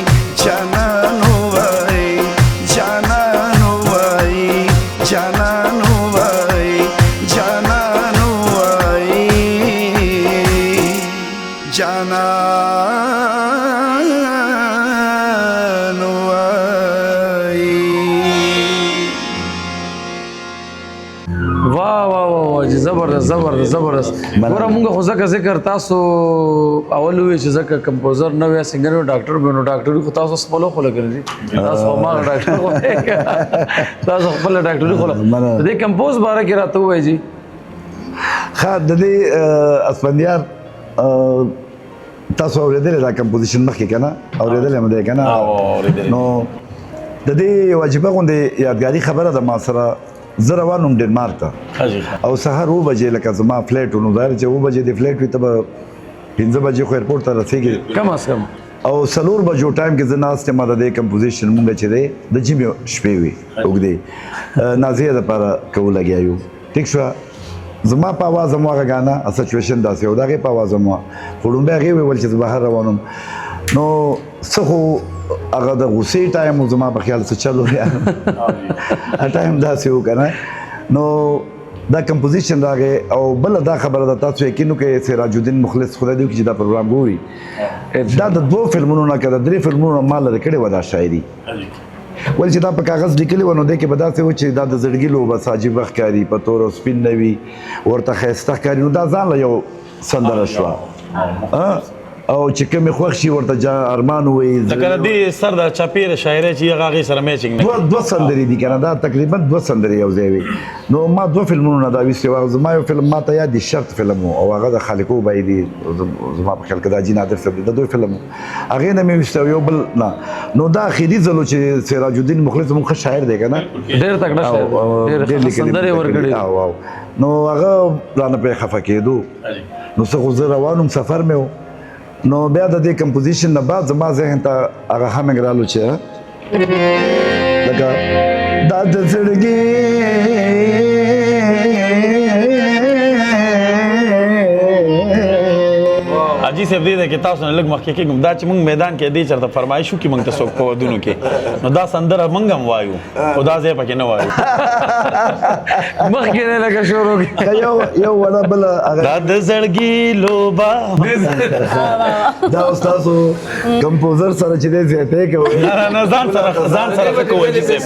Speaker 1: زبردست ګوره مونږ خو ځکه ذکر تاسو اول وی چې ځکه کمپوزر نه وي سنگر او ډاکټر به نو ډاکټري خو تاسو خپل خو لګري تاسو ما ډاکټر خو تاسو خپل ډاکټري خو دې کمپوز باره کې راته وای جی
Speaker 2: ښه د دې اسفندیار تاسو اورېدل دا کمپوزیشن مخکې کنه اورېدل هم دی کنه نو د دې واجبه غونډه یادګاری خبره ده ما سره زه روانم ډنمارک ته او سهار 9 بجې لکه زما فلیټ نو ظاهر چې 9 بجې د فلیټ وي ته به 15 بجې خو ایرپورټ ته رسېږي
Speaker 1: کم از کم
Speaker 2: او 4 بجو ټایم کې زه ناست یم د دې کمپوزیشن مونږ چې دی د جیمې شپې وي اوږدې نازیه دپاره کوو لګیا یو ټیک شوه زما په اواز هم هغه ګانا سچویشن داسې و د هغې په اواز هم وه خو لومبی هغې وویل چې زه بهر روانم نو څه خو هغه د غوسې ټایم و زما په خیال څه چلو ټایم داسې و که نه نو دا کمپوزیشن راغی او بله دا خبره ده تاسو یقین وکړئ سراج الدین مخلص خدای دې وکړي چې دا پروګرام ګوري دا د 2 فلمونو نه که د 3 فلمونو ما لرې کړې وه دا شاعري ولې چې دا په کاغذ لیکلي وه نو دی کې به داسې و چې دا د زړګي لوبه عجیبه ښکاري په تور او سپین نه وي ورته ښایسته ښکاري نو دا ځان له یو سندره شوه او چې کومې خوښ شي ورته ارمان وایي.
Speaker 3: لکه د دې سر د چاپېره شاعرۍ چې هغه هغې سره میچنګ نه
Speaker 2: دوه سندرې دي که نه، دا تقریبا 2 سندرې یو ځای وي. نو ما 2 فلمونو نه دا ویستې وه. زما یو فلم ما ته یاد دي، شرط فلم و او هغه د خالقو بای دي، زما په خیال کې دا جي نادر صاحب د دوی فلم و، هغې نه مې ویسته یو بل نه. نو دا اخري ځل و چې سراج الدین مخلص زموږ ښه شاعر دی که نه،
Speaker 1: ډېر تکړه شاعر ډېر سندرې ورکړي.
Speaker 2: نو هغه رانه پرې خفه کېدو. نو څه خو زه روان وم، سفر مې و. نو بیا د دې کمپوزیشن نه بعد زما ذهن ته هغه همنګ رالو چې لکه دا د زړګي
Speaker 3: حاجي صاحب دې ده کې تاسو نه لږ مخکې کېږم دا چې موږ میدان کې دې چېرته فرمایش وکړي موږ ته څوک په ودونو کې، نو دا سندره موږ هم وایو خو دا ځای پکې نه وایو.
Speaker 1: مخکې نه لکه شروع
Speaker 2: که یو وړه بله
Speaker 3: دا د زړګي لوبه
Speaker 2: دا استاسو کمپوزر سره چې دی زیاتې کوي.
Speaker 3: نه ځان سره ښه کوو حاجي صاحب،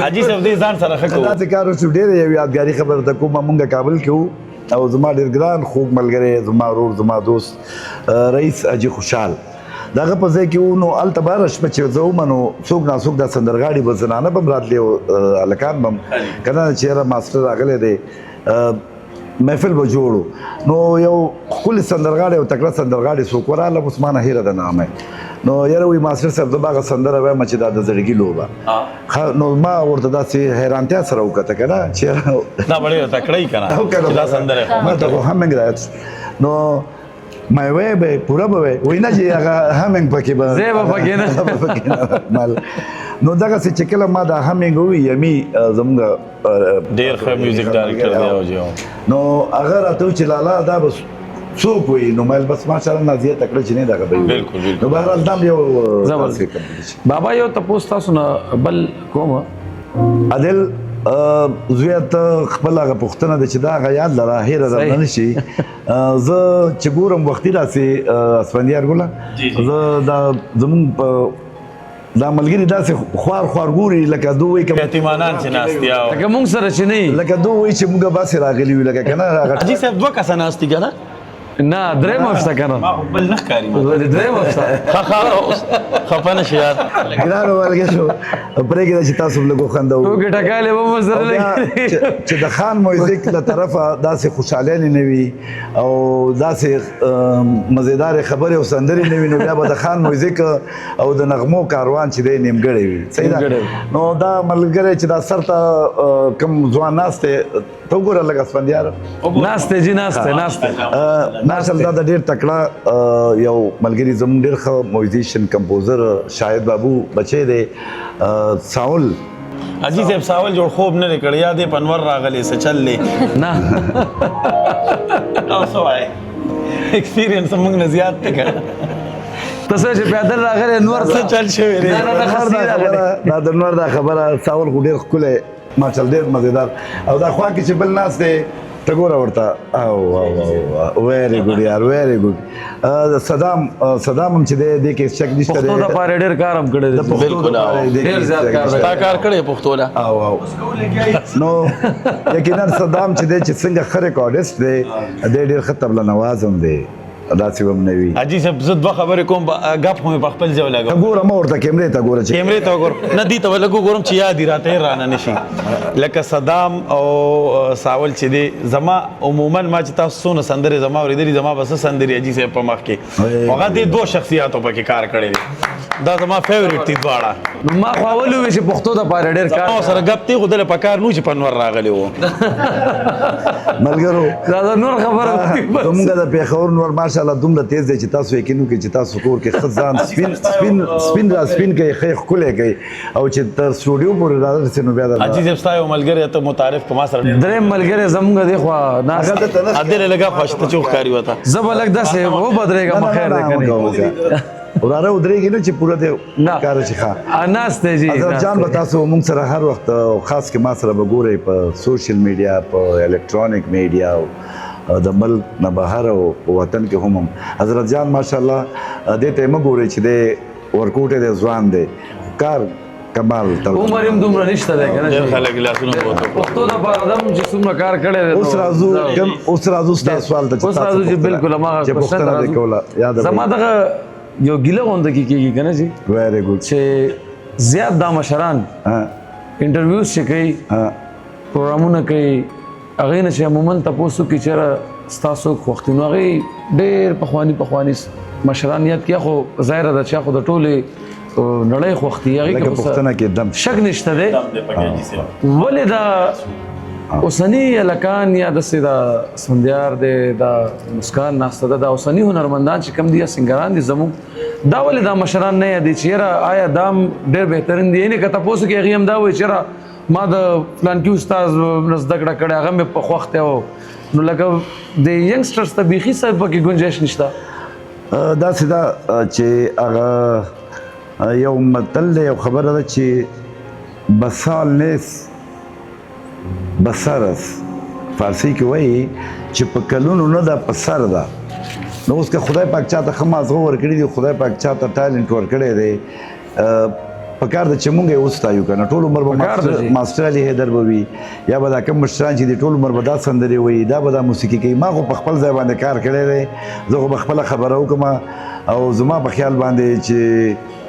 Speaker 3: حاجي صاحب دې ځان سره ښه کوو.
Speaker 2: داسې کار وشو، ډېره یو یادګاري خبره ته کومه. مونږ کابل کې وو او زما ډېر ګران خوږ ملګری، زما ورور، زما دوست رئیس حاجي خوشحال د هغه په ځای کې وو. نو هلته به هره شپه چې زه ومه نو څوک ناڅوک دا سندرغاړي به زنانه به هم راتلې او هلکان به هم که نه چې یاره ماسټر راغلی دی محفل به جوړو. نو یو ښکلي سندرغاړی او تکړه سندرغاړی څوک ورغله، اوس ما نه هیره ده نامه. نو یاره وایي ماسټر صاحب زه به هغه سندره وایم چې دا د زړګي لوبه. نو ما ورته داسې حیرانتیا سره وکته که نه چې
Speaker 3: دا به ډېره تکړه یي که نه چې دا سندره
Speaker 2: ما ته خو همنګ رایت شو. نو ما وی به پوره به وی وای نه چې هغه همنګ پکې به
Speaker 1: زه به پکې نه
Speaker 2: مال. نو دغسې چې کله ما دا همنګ ووي یمي زموږ
Speaker 3: ډېر ښه میوزیک ډایرکټر دی او جو
Speaker 2: نو هغه راته وویل چې لالا دا به څوک وایي. نو مایل بس ماشاءالله نازیه تکړه چې نه دغه به وي.
Speaker 3: بالکل
Speaker 2: نو بهرحال دا هم یو
Speaker 1: زبردست. بابا یو تپوس تاسو نه بل کوم
Speaker 2: عادل زویا ته خپل هغه پوښتنه ده چې دا هغه یاد لره هیره درنه نه شي. زه چې ګورم وختي راسې اسفندیار ګله، زه دا زمونږ په دا ملګري داسې خوار ګوري لکه دوی وایي
Speaker 3: یتیمانان چې ناست دي
Speaker 1: لکه موږ سره چې نه
Speaker 2: لکه دوی وایي چې موږ باسې راغلي وي لکه که نه
Speaker 3: حاجي صاحب 2 کسه ناست دي که نه؟
Speaker 1: نه درېیم هفته که نه
Speaker 3: بل نه ښکاري
Speaker 1: درېیم هفته
Speaker 3: خفه نه شي یار
Speaker 2: ګرانو ملګرو پرېږده چې تاسو هم لږ وخندوو.
Speaker 1: ټوکې ټکالې به مو سره لګي
Speaker 2: چې د خان موزیک له طرفه داسې خوشحالۍ نه وي او داسې مزیدارې خبرې او سندرې نه وي، نو بیا به د خان موزیک او د نغمو کاروان چې دی نیمګړی وي. صحیح ده. نو دا ملګری چې دا سر ته کوم ځوان ناست دی ته وګوره لږ اسفندیار
Speaker 1: ناست دی جي ناست دی
Speaker 2: ماشاءالله دا ډېر تکړه یو ملګري زموږ ډېر ښه موزیشن کمپوزر شاهد بابو بچی دی ساول.
Speaker 3: حاجي صاحب ساول جوړ خوب نه دی کړی، یا دې پنور راغلی څه چل دی
Speaker 1: نه
Speaker 3: تاسو وایئ ایکسپیرینس موږ نه زیات دی که
Speaker 1: ته چې پیدل راغلی نور
Speaker 3: څه چل شوی دی
Speaker 2: دا د نور دا خبره ساول خو ډېر ښکلی ماشاءالله ډېر مزېدار او دا خوا کې چې بل ناست دی ته ګوره ورته او ویری ګوډ یار ویری ګوډ. صدام هم چې دی دې کې شک نشته دی،
Speaker 1: پښتو دپاره ډېر کار هم کړی دی.
Speaker 3: بالکل
Speaker 1: ډېر زیات کار
Speaker 3: تا کار کړی پښتو له
Speaker 2: او نو یقینا صدام چې دی چې څنګه ښه ریکارډسټ دی دی ډېر ښه طبله نواز هم دی داسې به هم نه وي.
Speaker 3: حاجي صاحب زه 2 خبرې کوم ګپ خو مې په خپل ځای ولګوم.
Speaker 2: ګوره مه ورته کیمرې ته ګوره چې
Speaker 3: کیمرې ته وګورم نه دي ته ولګو ګورم چې یاد یې راته رانه نه شي. لکه صدام او ساول چې دی زما عموما ما چې تاسو څونه سندرې زما اورېدلي زما به څه سندرې حاجي صاحب په مخ کې هغه دې 2 شخصیاتو پکې کار کړی دی، دا زما فیورټ دي دواړه.
Speaker 1: ما خو اول وویل چې پښتو دپاره ډېر کار
Speaker 3: زما سره ګپ دی خو دله په کار نو چې پنور راغلی و
Speaker 2: ملګرو
Speaker 1: دا د نور خبره
Speaker 2: زموږ د پېښور نور ماشاءالله دومره تیز دی چې تاسو یقین وکړئ چې تاسو کور کې ښه ځان سپین کوي ښه ښکلی کوي او چې تر سټوډیو پورې رارسې نو بیا
Speaker 3: حاجي صاحب ستا یو ملګری ته متعارف که ما سره
Speaker 1: درېیم ملګری زموږ دی خوا ناست
Speaker 3: ادې لږه خوښ ته چې ښکاري وته
Speaker 1: زه به لږ داسې وبدرېږم خیر دی که نه
Speaker 2: وراره ودرېږي نه چې پوره دی کار چې ښه
Speaker 1: ناست دی جي
Speaker 2: حضرت جان به تاسو موږ سره هر وخت خاص کې ما سره به ګورئ په سوشل میډیا په الکترونیک میډیا د ملک نه بهر او په وطن کې هم حضرت جان ماشاءالله دې ته مه ګورئ چې دی ورکوټی دی ځوان دی کار کمال
Speaker 1: عمر هم دومره نشته دی کنه
Speaker 3: ډېر خلک لاسونه بوته
Speaker 1: پښتو د پاره دم چې څومره کار کړی دی
Speaker 2: اوس راځو ستاسو سوال ته
Speaker 1: اوس راځو چې بالکل هماغه
Speaker 2: چې پوښتنه دې کوله یاد
Speaker 1: زما دغه یو ګیله غونډه کې کېږي کنه چې
Speaker 2: ویری ګډ
Speaker 1: چې زیات دا مشران انټرویوز چې کوي پروګرامونه کوي هغې نه چې عموما تپوس وکړي چېرې ستاسو خوښ دي نو هغې ډېر پخواني مشران یاد کړي خو ظاهره ده چې خو د ټولې نړۍ خوښ دي هغې
Speaker 2: لکه پوښتنه کې دم
Speaker 1: شک نشته دی ولې دا اوسني هلکان یا داسې دا سندیار دی دا مسکان ناسته ده دا اوسني هنرمندان چې کوم دي یا سنګران دي زموږ دا ولې دا مشران نه یادي چې یاره آیا دا ډېر بهترین دي یعنې که تپوس وکړي هغې هم دا وایي چې یاره ما د فلانکي استاد نه زده کړه کړې هغه مې په خوښ دی نو لکه د ینګسټرز ته بیخي څه پکې ګنجایش نشته
Speaker 2: داسې ده چې هغه یو متل دی یو خبره ده چې بسال نیس بسرس فارسی کې وایي چې په کلونو نه ده په سر ده نو اوس که خدای پاک چاته ښه مازغه ورکړي دي خدای پاک چاته ټالنټ ورکړی دی پکار ده چې مونږ یې وستایو که نه ټول عمر به ماسټر علي حیدر به وي یا به دا کوم مشران چې دي ټول عمر به دا سندرې وایي دا به دا موسیقي کوي ما خو په خپل ځای باندې کار کړی دی زه خو به خپله خبره وکړم او زما په خیال باندې چې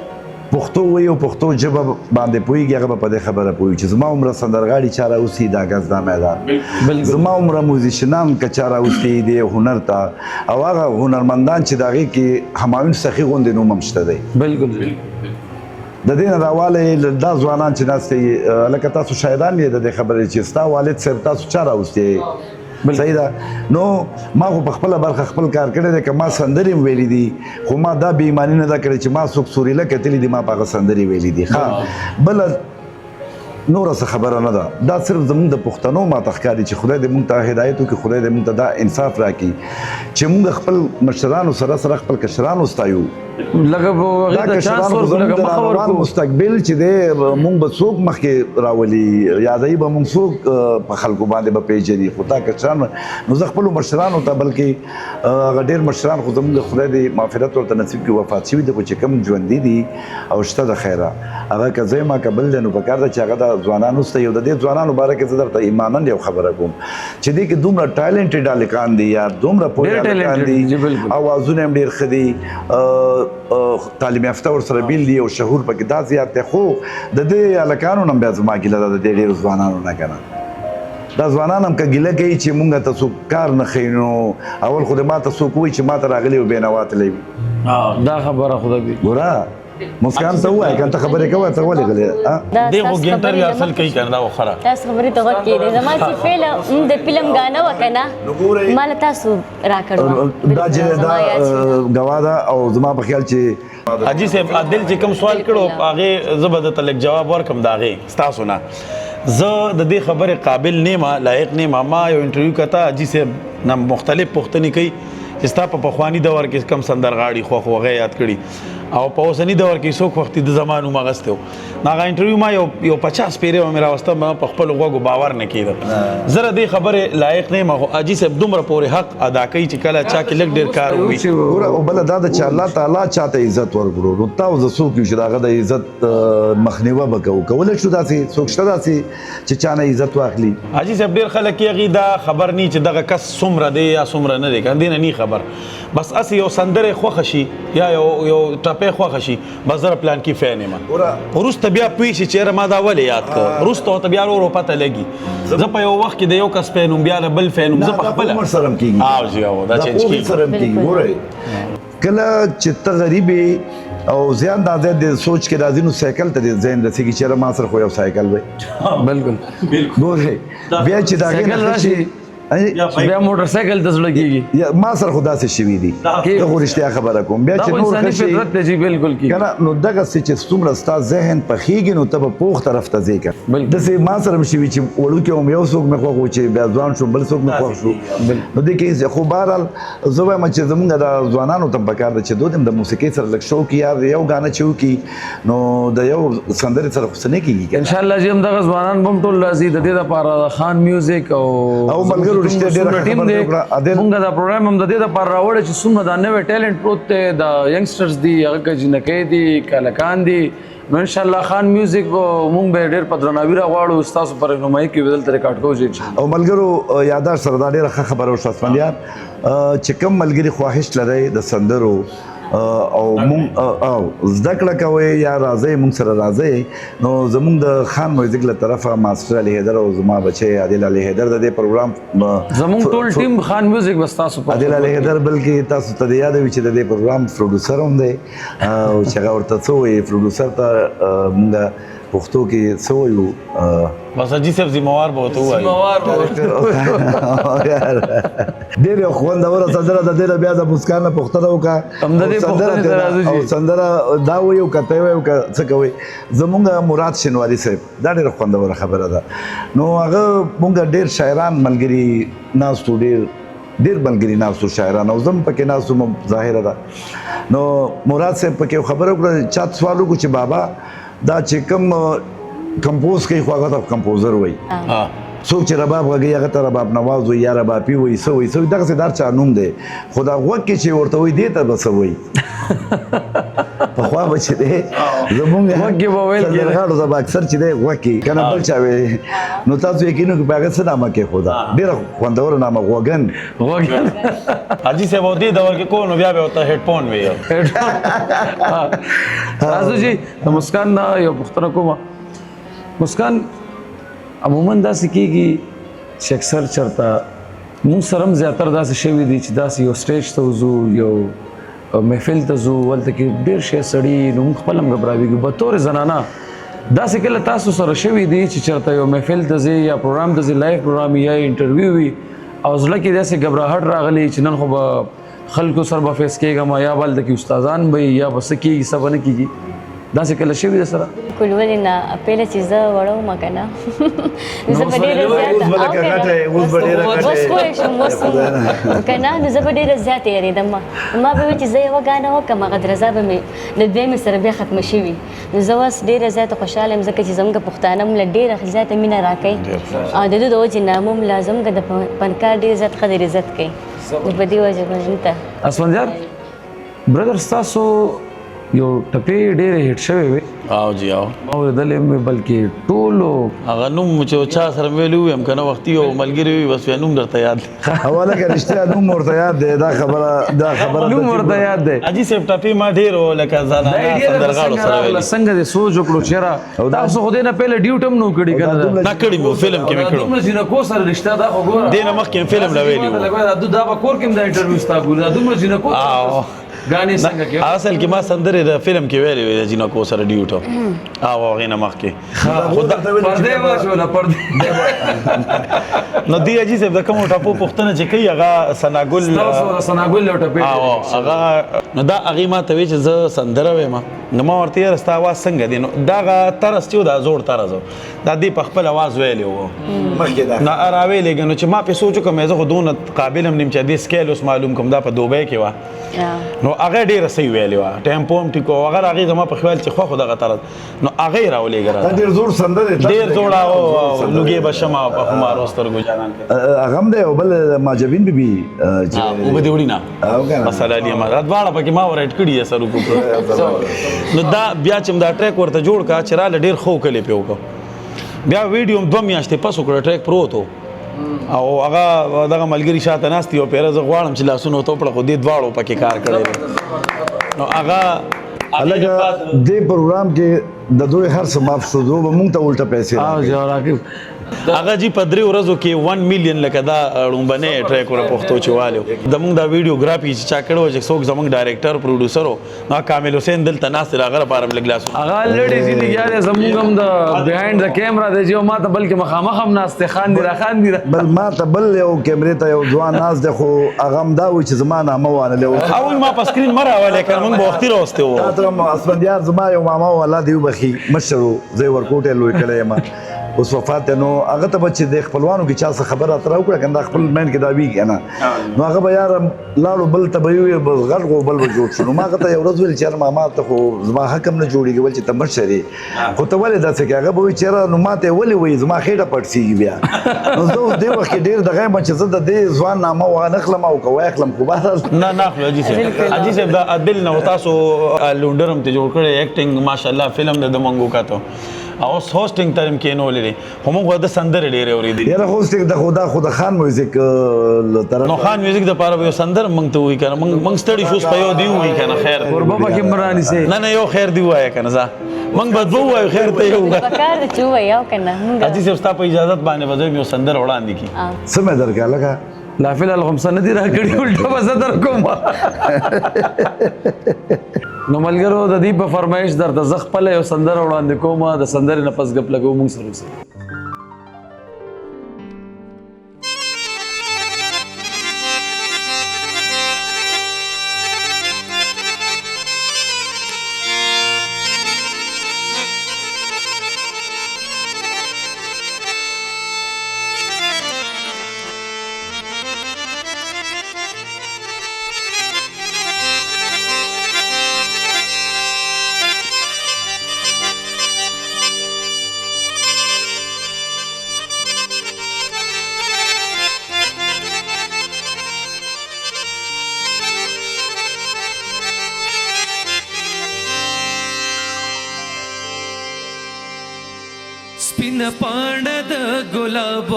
Speaker 2: پښتو وایي او پښتو ژبه باندې پوهېږي هغه به په دې خبره پوهېږي چې زما عمره سندرغاړي چا راوستي دا ګز دا میدان زما عمره موزیشنان که چا راوستي دې هنر ته او هغه هنرمندان چې د هغې کې همایون سخي غوندې نوم هم شته دی
Speaker 1: بالکل
Speaker 2: د دې نه راوالی دا ځوانان چې ناست دي لکه تاسو شاهدان یې د دې خبرې چې ستا والد صاحب تاسو چا راوستي صحیح ده نو ما خو په خپله برخه خپل کار کړی دی که ما سندرې هم ویلي دي خو ما دا بې ایماني نه ده کړې چې ما څوک سوریله کتلي دي ما په هغه سندرې ویلي دي ښه بله نوره څه خبره نه ده دا صرف زموږ د پښتنو ماته ښکاري چې خدای دې موږ ته هدایت وکړي خدای دې موږ ته دا انصاف راکړي چې موږ خپل مشرانو سره خپل کشران وستایو
Speaker 1: لکه هغې ته چانس ورکړو لکه مخه ورکړو
Speaker 2: مستقبل چې دی موږ به څوک مخکې راولي یادوي به موږ څوک په خلکو باندې به پیژني خو دا کشران نو زه خپلو مشرانو ته بلکې هغه ډېر مشران خو زموږ خدای دې مغفرت ورته نصیب کړي وفات شوي دي خو چې کوم ژوندي دي او شته د خیره هغه که زه ما که بل دی نو پکار ده چې هغه د ځوانانو سته یو د دې ځوانانو باره کې زه درته ایمانا یو خبره کوم چې دې کې دومره ټالنټډ هلکان دي یا دومره پوه هلکان دي اوازونه هم ډېر ښه دي تعلیم یافته ورسره بیل دي او شهور پکې دا زیات دی خو د دې هلکانو نه هم بیا زما ګیله ده د دې ډېرو ځوانانو نه که نه دا ځوانان هم که ګیله کوي چې مونږ ته څوک کار نه ښیي نو اول خو د ما ته څوک وایي چې ما ته راغلی او بېنوا تللی وي
Speaker 1: دا خبره خو ده
Speaker 2: ګوره مسکان ته ووایه که ته خبرې کوه ته ولې غلی
Speaker 3: دې خو ګینټر ریهرسل کوي که نه دا خو ښه
Speaker 4: تاسو خبرې ته غوږ کېږدئ زما چې د فلم ګانه وه که نه ما له تاسو راکړې وه
Speaker 2: دا ګواه ده او زما په خیال چې
Speaker 3: حاجي صاحب عادل چې کوم سوال کړو هغې زه به درته لږ جواب ورکړم د هغې ستاسو نه زه د دې خبرې قابل نه یم لایق نه یم ما یو انټرویو کته حاجي صاحب نه مختلف پوښتنې کوي چې ستا په پخواني دور کې کم سندرغاړي خوښ هغه یاد کړي او په اوسني دور کې څوک وختي د زمانو مغسته و هغه انټرویو ما یو 50 پیره مې راوسته ما په خپل غوږو باور نه کېده زره دې خبره لایق نه ما حاجي صاحب دومره پورې حق ادا کوي چې کله چا کې لګ ډیر کار وي
Speaker 2: ګوره او بل دا چې الله تعالی چاته عزت ورکړو نو تاسو زه څوک یو چې دغه د عزت مخنیوه وکړو کولای شو داسې څوک شته داسې چې چانه عزت واخلي
Speaker 3: حاجي صاحب ډیر خلک یې دا خبر نه چې دغه کس څومره دی یا څومره نه دی کاندې نه خبر بس اسی یو سندره خوښ شي یا یو ټاپه خوښ شي بس زره پلان کې فین ما ورسته بیا پوي شي چې ما دا ولې یاد کړ ورسته ته بیا ورو پته لګي زه په یو وخت کې د یو کس فینوم بیا بل فینوم زه په خپل
Speaker 2: سره کېږي
Speaker 3: او جی او دا چینج کیږي
Speaker 2: سره کېږي ګوره کله چې ته غریب او زیان د سوچ کې راځي نو سایکل ته ذهن رسېږي چې ما سره خو یو سایکل وي
Speaker 1: بالکل
Speaker 2: ګوره بیا چې دا
Speaker 1: سایکل راشي بیا موټر سایکل ته زړه کېږي
Speaker 2: ما سره خو داسې شوي دي زه خو رښتیا خبره کوم بیا چې نور ښه شي
Speaker 1: بالکل
Speaker 2: کنه نو دغسې چې څومره ستا ذهن پخېږي نو ته به پوخ طرف ته ځې که داسې ما سره هم شوي چې وړوکی وم یو څوک مې خوښ و چې بیا ځوان شوم بل څوک مې خوښ شو نو دې کې خو بهرحال زه وایم چې زمونږ د ځوانانو ته هم پکار ده چې دوی هم د موسیقۍ سره لږ شوق یار یو ګانه چې وکړي نو د یو سندرې سره خو څه نه کېږي
Speaker 1: انشاءالله چې همدغه ځوانان به هم ټول راځي د دې دپاره خان میوزیک او
Speaker 2: ملګرو رښتیا ډېره خبره وکړه
Speaker 1: مونږ دا پروګرام هم د دې دپاره راوړی چې څومره دا نوی ټیلنټ پروت دی د ینګسټرز دي هغه که جنکۍ دي که هلکان دي نو ان شاء الله خان میوزیک مونږ به ډېر په درناوي راغواړو تاسو پر رهنمایي کې بدل ریکارډ کوو چې
Speaker 2: او ملګرو یاداش سره دا ډېره ښه خبره وشوه اسفندیار چې کوم ملګري خواهش لرئ د سندرو او مونږ زده کړه کوئ یا راځئ مونږ سره راځئ نو زمونږ د خان میوزیک له طرفه ماسټر علي حیدر او زما بچی عادل علي حیدر د دې پروګرام
Speaker 1: زمونږ ټول ټیم خان میوزیک بس تاسو په
Speaker 2: عادل علي حیدر بلکې تاسو ته یاد وي چې د دې پروګرام پروډوسر هم دی او چې هغه ورته څه وایي پروډوسر ته مونږ پښتو کې څه وایو
Speaker 3: بس حاجي صاحب ذمہوار به ورته ووایي
Speaker 2: ډېر خوندوره سندره د دې نه بیا د مسکان نه پوښتنه وکړه او سندره دا وایي او کته وایي او څه کوي زمونږ مراد شینواري صاحب دا ډېره خوندوره خبره ده نو هغه مونږ ډېر شاعران ملګري ناستو ډېر ملګري ناستو شاعران او زم پکې ناستو ظاهره ده نو مراد صاحب پکې خبره وکړه چا سوال وکړو چې بابا دا چې کوم کمپوز کوي خو هغه ته کمپوزر وایي څوک چې رباب غږوي هغه ته رباب نواز وایي یا ربابي وایي څه وایي څه دغسې دار چا نوم دی خو دا غوږ کې چې ورته وایي دې ته به څه وایي پخوا به چې دی زمونږ سندرغاړو ته به اکثر چې دی غوږ کې که نه بل چا وایي نو تاسو یقین وکړئ په هغه څه نامه کېښوده ډېره خوندوره نامه غوږن
Speaker 3: حاجي صاحب او دې دور کې کو نو بیا به ورته هیډفون وایي
Speaker 1: تاسو چې د مسکان نه یو پوښتنه کومه مسکان عموما داسې کېږي چې اکثر چېرته مونږ سره هم زیاتره داسې شوي دي چې داسې یو سټیج ته وځو یو محفل ته ځو هلته کې ډېر شی سړي نو مونږ خپل هم ګبراویږو بطور زنانه داسې کله تاسو سره شوي دي چې چېرته یو محفل ته ځې یا پروګرام ته ځې لایف پروګرام یا انټرویو وي او زړه کې داسې ګبراهټ راغلی چې نن خو به خلکو سره به فیس کېږم یا به هلته کې استادان به یا به څه کېږي څه به نه کېږي داسې کله شوي ده سره
Speaker 4: کول ولې نه پهله چې زه وړه وم که نه زه به ډېره زیاته که نه نو زه به ډېره زیاته یارېدم ما به وي چې زه یوه ګانه وکړم هغه درزه به مې د دویمې سره بیا ختمه شوي نو زه اوس ډېره زیاته خوشحاله یم ځکه چې زموږ پښتانه مو له ډېره زیاته مینه راکوي او د دوی د وجې نه مو لا زموږ د فنکار ډېر زیات ښه عزت کوي نو په دې وجه باندې ته
Speaker 1: اسفندیار برادر ستاسو یو ټپې ډېرې هیټ شوې وې
Speaker 3: او جی او
Speaker 1: ما اورېدلې مې بلکې ټولو
Speaker 3: هغه نوم چې چا سره ویلي ویم که نه وختي او ملګري وي بس بیا نوم درته یاد دی
Speaker 2: حواله که رښتیا نوم ورته یاد دی دا خبره
Speaker 1: نوم ورته یاد دی
Speaker 3: حاجي صاحب ټپې ما ډېر لکه زنانه سندرغاړو سره ویلي
Speaker 1: څنګه دې سوچ وکړو چېرې تاسو خو دې نه پهله ډیوټ هم نه و کړي که نه
Speaker 3: نه کړي مې فلم کې مې کړو
Speaker 1: دومره جینکو سره رشته دا خو ګوره
Speaker 3: دې نه مخکې فلم لا ویلي وو
Speaker 1: دا به کور کې هم دا انټرویو ستا ګوري دا دومره جینکو غانې څنګه کې
Speaker 3: اصل کې ما سندرې د فلم کې ویلې وې د جینکو سره ډیوټو او هغې نه مخکې
Speaker 1: پردې واچوله
Speaker 3: نو دې حاجي صاحب د کومو ټپو پوښتنه چې کوي هغه ثناګل
Speaker 1: ثناګل یو ټپې
Speaker 3: هغه نو دا هغې ما ته وایي چې زه سندره وایم نو ما ورته یاره ستا اواز څنګه دی نو دغه طرز چې و دا زوړ طرز و دا دې په خپل اواز ویلی و نو راویلېږه نو چې ما پې سوچ وکړم زه خو دونه قابل هم نیم چې دې سکیل اوس معلوم کړم دا په دوبۍ کې وه نو هغه ډېره صحیح ویلې وه ټیمپو هم ټیک و هغه هغې زما په خیال چې خوښ و دغه طرز نو هغه یې راولېږه راته
Speaker 2: ډېر زوړ سندرې
Speaker 3: ډېر زوړ لوګې به شمه په خمارو سترګو جانان
Speaker 2: هغه هم دی او بل ماجبین بیبي
Speaker 3: اوبه دې وړي نه مسله علي احمد دا دواړه پکې ما ورایټ کړي یې سر نو دا بیا چې دا ټریک ورته جوړ کا چې راله ډېر ښه کلپ یې وکړو بیا ویډیو هم 2 میاشتې پس وکړه ټریک پروت و او هغه دغه ملګري شاته ناست دي او پیره زه غواړم چې لاسونه وتوپړه خو دې دواړو پکې کار کړی نو هغه
Speaker 2: هلکه دې پروګرام کې د دوی هر څه معاف شو دو به مونږ ته الټه پیسې
Speaker 3: هغه جی په 3 ورځو کې 1 میلیون لکه دا ړومبنې ټریک ور پښتو چې والو زمونږ دا ویډیوګرافي چې چا کړو چې څوک زمونږ ډایرکټر پروډوسر نو کامل حسین دلته ناصر هغه لپاره لګ لاس
Speaker 1: هغه لړې چې لګیا زمونږ هم د بیهایند د کیمرا د جو ما ته بلکې مخامخ هم ناشته خان دی
Speaker 2: بل ما ته بل یو کیمرې ته یو ځوان ناز دی خو هغه هم دا وایي چې زما نامه وانه له
Speaker 3: او ما په سکرین مراواله کړم موږ به وختي راوسته و
Speaker 2: دا اسفندیار زما یو ماما او الله دی وبخي مشرو زه ورکوټه لوی کړی ما اوس وفات دی نو هغه ته به چې د خپلوانو کې چا څه خبره اتره وکړه که دا خپل مین کې دا ویږي نه نو هغه به یاره لاړو بل ته به یې وویل بس غټ غو بل به جوړ شو نو ما هغه ته یو ورځ ویل چې یاره ماما ته خو زما حق هم نه جوړېږي ول چې ته مشر یې خو ته ولې داسې کوې هغه به وایي چې یاره نو ما ته یې ولې وایي زما خېټه پړسېږي بیا نو زه اوس دې وخت کې ډېر دغه یم چې زه د دې ځوان نامه وانخلم او که واخلم خو بهرحال
Speaker 3: نه نه اخلو حاجي صاحب دا دل نه تاسو لونډر هم ته جوړ کړی ایکټینګ ماشاءالله فلم د منګو کا ته او هوسټینګ ترم کې نو لري هم خو د سندر ډېر اورېدل
Speaker 2: یاره هوسټینګ د خدا خان میوزیک طرف
Speaker 3: نو خان میوزیک د پاره یو سندر مونږ ته وی کنه مونږ ستړي شوس په یو دی وی کنه خیر
Speaker 1: قربا پکې مرانی سي
Speaker 3: نه نه یو خیر دی وای کنه زه مونږ به دوه وای خیر ته یو
Speaker 4: پکار چې وایو کنه موږ
Speaker 3: حاجي صاحب تاسو په اجازه باندې وځم یو سندر وړاندې کی
Speaker 2: سمه درکا لگا
Speaker 1: لا فی الحال خمسه نه دی راکړي الټا به زه در کوم نو ملګرو د دې په فرمایش درته زه خپله یو سندره وړاندې کوم د سندرې نه پس ګپ لګو موږ سره اوسئ.
Speaker 5: سپین پاڼه د ګلاب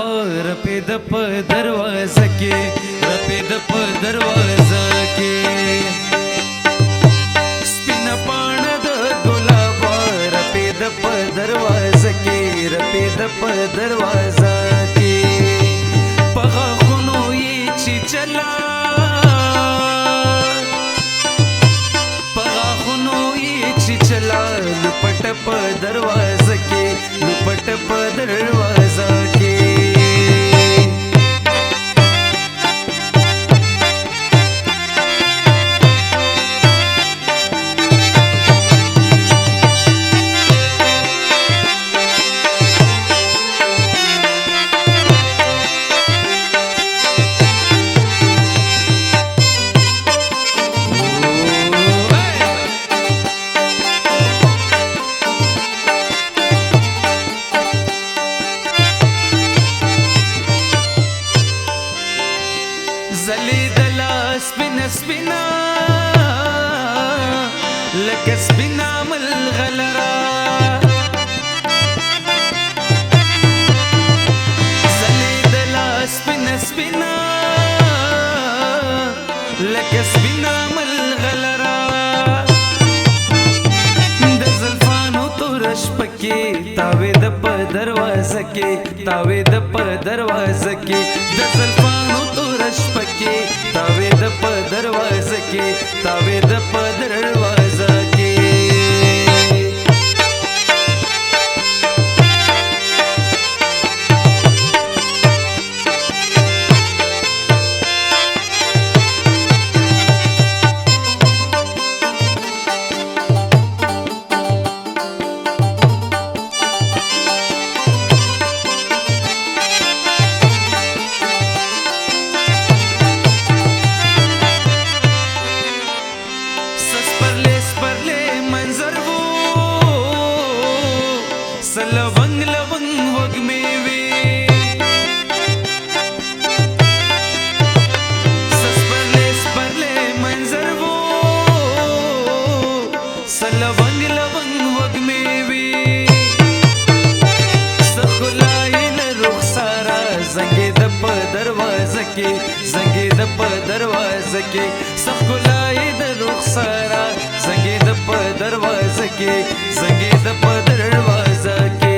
Speaker 5: رپید په دروازه کې رپید په دروازه کې سپین پاڼه د ګلاب رپید په دروازه کې رپید په دروازه کې په غاښونو یې چې چلا په غاښونو یې چې چلا لپټ په دروازه کې لپټ په دروازه کې زلیدلا سپینا سپینا لکه سپینا ملغلرا زلیدلا سپینا سپینا لکه سپینا ملغلرا د زلفانو تورش پکې تاوید په دروازه کې تاوید په دروازه کې د زلفانو تورش پکې تاوید په دروازه کې تاوید په دروازه کې لونګ لونګ وږمې وي سپرلې سپرلې منظر وو لونګ لونګ وږمې وي سخلای له رخسارا زنګې د په دروازه کې زنګې د په دروازه کې سخلای د رخسارا زنګې د په دروازه کې زنګې د په دروازه کې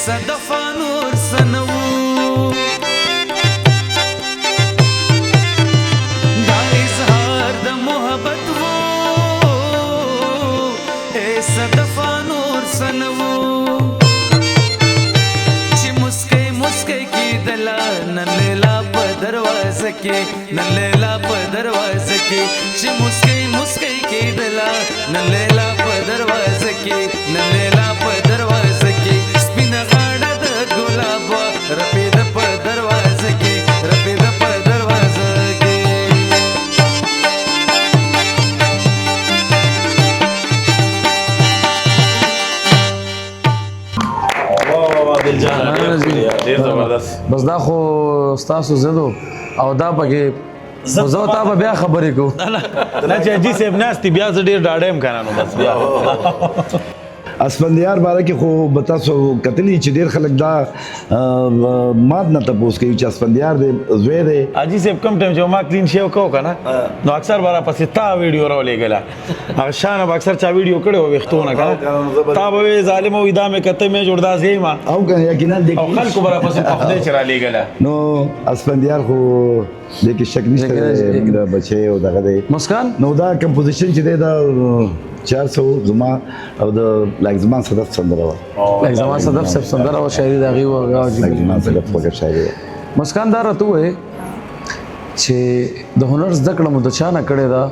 Speaker 5: صدفه نور سنو دا اظهار د محبت وو اے صدفه نور سنو چې مسکي مسکي کی دلا نن لیلا په دروازه کې نن لیلا په دروازه کې چې مسکي مسکي کی دلا نن لیلا په دروازه کې نن لیلا په دروازه کې سپینه غاړه د ګلاب رپید په دروازه کې رپید په دروازه کې
Speaker 3: دل جان ډیر زبردست
Speaker 1: بس دا خو ستاسو زدو او دا پکې زه تا به بیا خبرې کو
Speaker 3: نه چې اجي صاحب ناستي بیا زه ډیر ډاډم کنه نو بس بیا
Speaker 2: اسفندیار باره کې خو به تاسو کتلی چې ډېر خلک دا مات نه تپوس کوي چې اسفندیار دی زوی دی
Speaker 3: اجي صاحب کم ټایم چې ما کلین شیو کو کنه نو اکثر بارا پسې تا ویډیو راولې غلا هغه شان به اکثر چا ویډیو کړو وختونه کنه تا به ظالم او ادا مې کته مې جوړدا زېما
Speaker 2: او کنه یقینا د
Speaker 3: او خلکو بارا پسې پخدې چر لې غلا
Speaker 2: نو اسفندیار خو د کې شک نشته بچي او دغه دی
Speaker 1: مسکان
Speaker 2: نو دا کمپوزیشن چې دی دا 400 زما او د لایک زمان صدف سندره و
Speaker 1: لکه زما صدف صاحب سندره او شاعري دغه و
Speaker 2: لایک زمان صدف وګړه شاعري
Speaker 1: مسکان دا راته وې چې د هنر زده کړه مو د چا نه کړې ده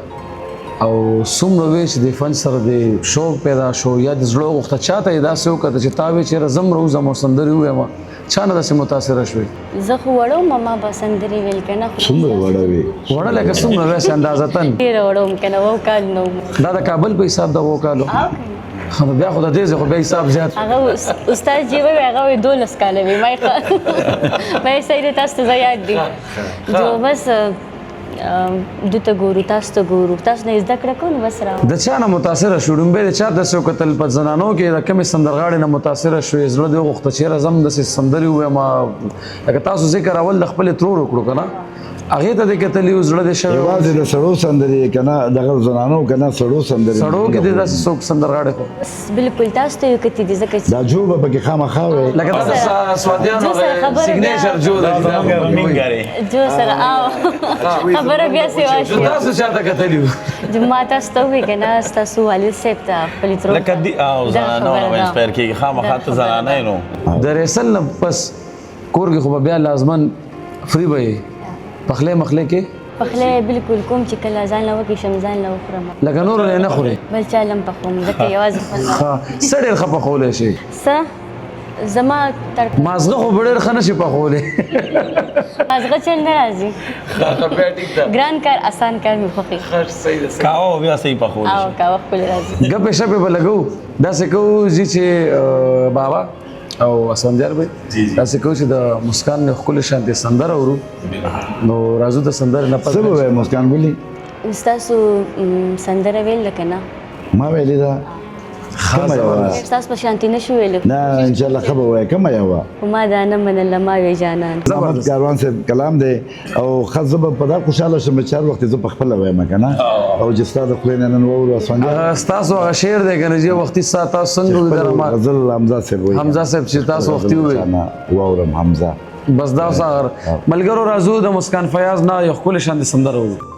Speaker 1: او څومره وې چې د فن سره د شوق پیدا شو یا د زړه غوښته چاته داسې وکړه چې تا وې چې زم روزه مو سندري وې ما چا نه داسې متاثر شوې
Speaker 4: زه خو وړو ماما به سندرې ویل کنه
Speaker 2: څومره وړه وي
Speaker 1: وړه لکه څومره وې اندازتن
Speaker 4: ډېر وړو کنه وو کال نو
Speaker 1: دا د کابل په حساب دا وکالو بیا خو د دې خو بیا حساب زیات
Speaker 4: هغه استاد جی وی هغه 12 کال وی مې سید تاسو ته یاد دي جو بس دته ګورو تاسو ته ګورو تاسو نه زده کړه کوم بس راو
Speaker 1: د چا نه متاثر شو ډمبه د چا د سو قتل په زنانو کې د کمی سندرغاړي نه متاثر شو زړه د وخت چې رزم د سندري و ما لکه تاسو ذکر اول د خپل ترور وکړو کنه هغه ته د کتلی زړه د شو
Speaker 2: یوازې د سړو سندري کنه دغه زنانو کنه سړو سندري
Speaker 1: سړو کې د داسې څوک سندرغاړي خو
Speaker 4: بالکل تاسو ته یو کتی دي ځکه
Speaker 2: دا جوبه پکې خامخا وي
Speaker 1: لکه تاسو سوادیانو سیګنیچر جو د
Speaker 4: جو سره او خبره بیا سی واشي
Speaker 1: تاسو چاته کتلی
Speaker 4: جمعه تاسو ته وی کنه تاسو والد صاحب ته خپل تر
Speaker 3: لکه دی او زنانو نو انسپایر کیږي خامخا ته زنانه نو
Speaker 1: د رسل نه پس کورګي خو بیا لازمن فری وي پخله مخله کې
Speaker 4: پخله بالکل کوم چې کله ځان له وکی شمزان له خورم
Speaker 1: لکه نور نه خوري
Speaker 4: بل چالم پخوم ځکه یوازې
Speaker 1: ها سړی خپه خولې شي
Speaker 4: س زما تر
Speaker 1: مازغه خو ډېر خنه شي په خولې
Speaker 4: مازغه چل نه راځي ګران کار آسان کار می خوخي
Speaker 3: کاو بیا صحیح پخول
Speaker 4: او کا وخت کول راځي
Speaker 1: ګپې شپې به لګو دا څه کو چې بابا او اسفندیار به دا څه کو چې د مسکان نه خپل شانتي سندره ورو نو راځو د سندره نه پس
Speaker 2: څه به مسکان بولی
Speaker 4: تاسو سندره ویل کنه
Speaker 2: ما ویلی دا کومه یو
Speaker 4: تاسو په شانتي نشو ویل
Speaker 2: نه ان شاء الله خبر وای کومه یو
Speaker 4: ما دا نه من لما وی جانان
Speaker 2: محمد کاروان سے کلام دی او خزب په دا خوشاله شم چې هر وخت زه په خپل وایم کنه او چې ستاسو خو نه نن وو اسفندیار
Speaker 1: تاسو هغه شعر دی کنه چې وختي ساته څنګه درما
Speaker 2: غزل حمزه صاحب وای
Speaker 1: حمزه صاحب چې تاسو وختي وي
Speaker 2: وورم حمزه
Speaker 1: بس دا سره ملګرو راځو د مسکان فیاض نه یو خپل شانتي سندره ورو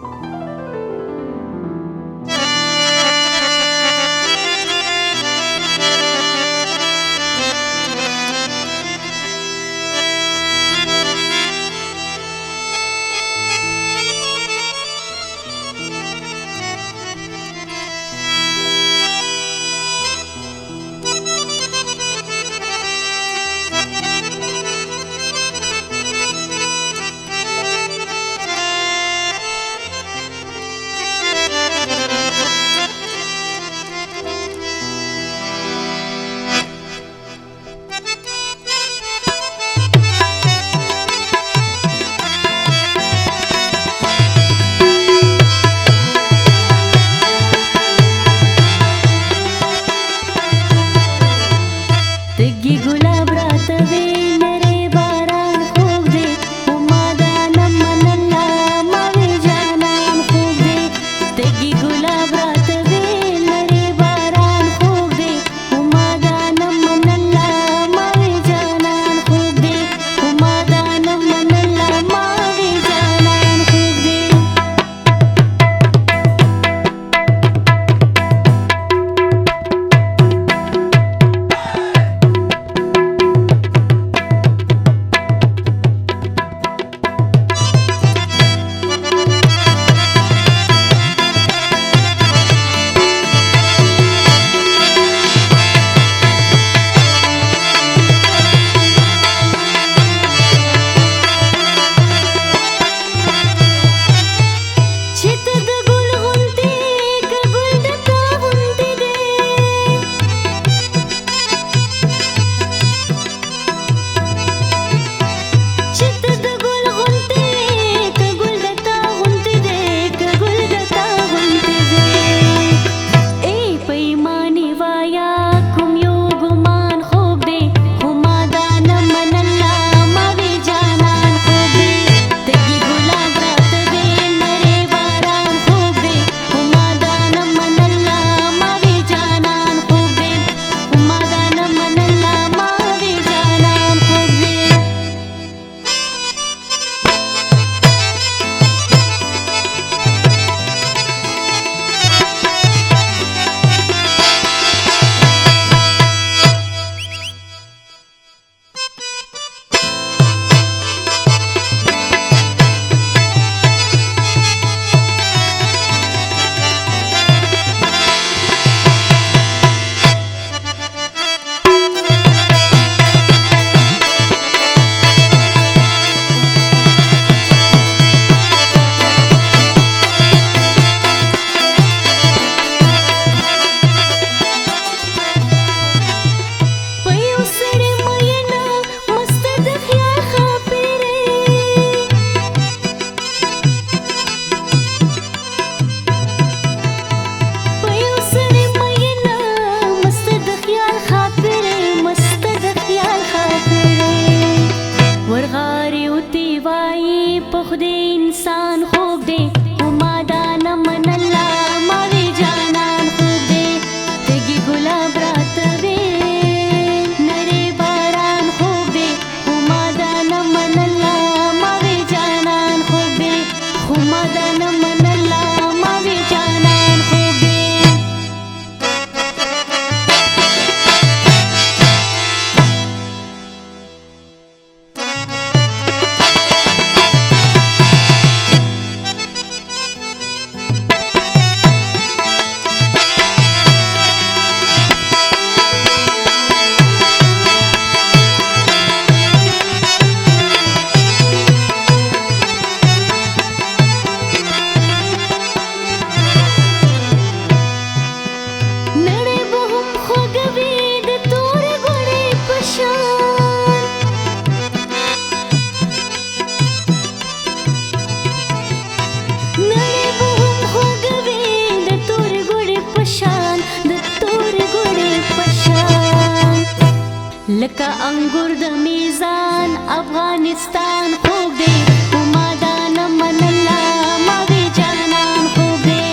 Speaker 4: لکه انګور د میزان افغانستان خوږ دی وما دا نه منله ما وی جانان خوږ دی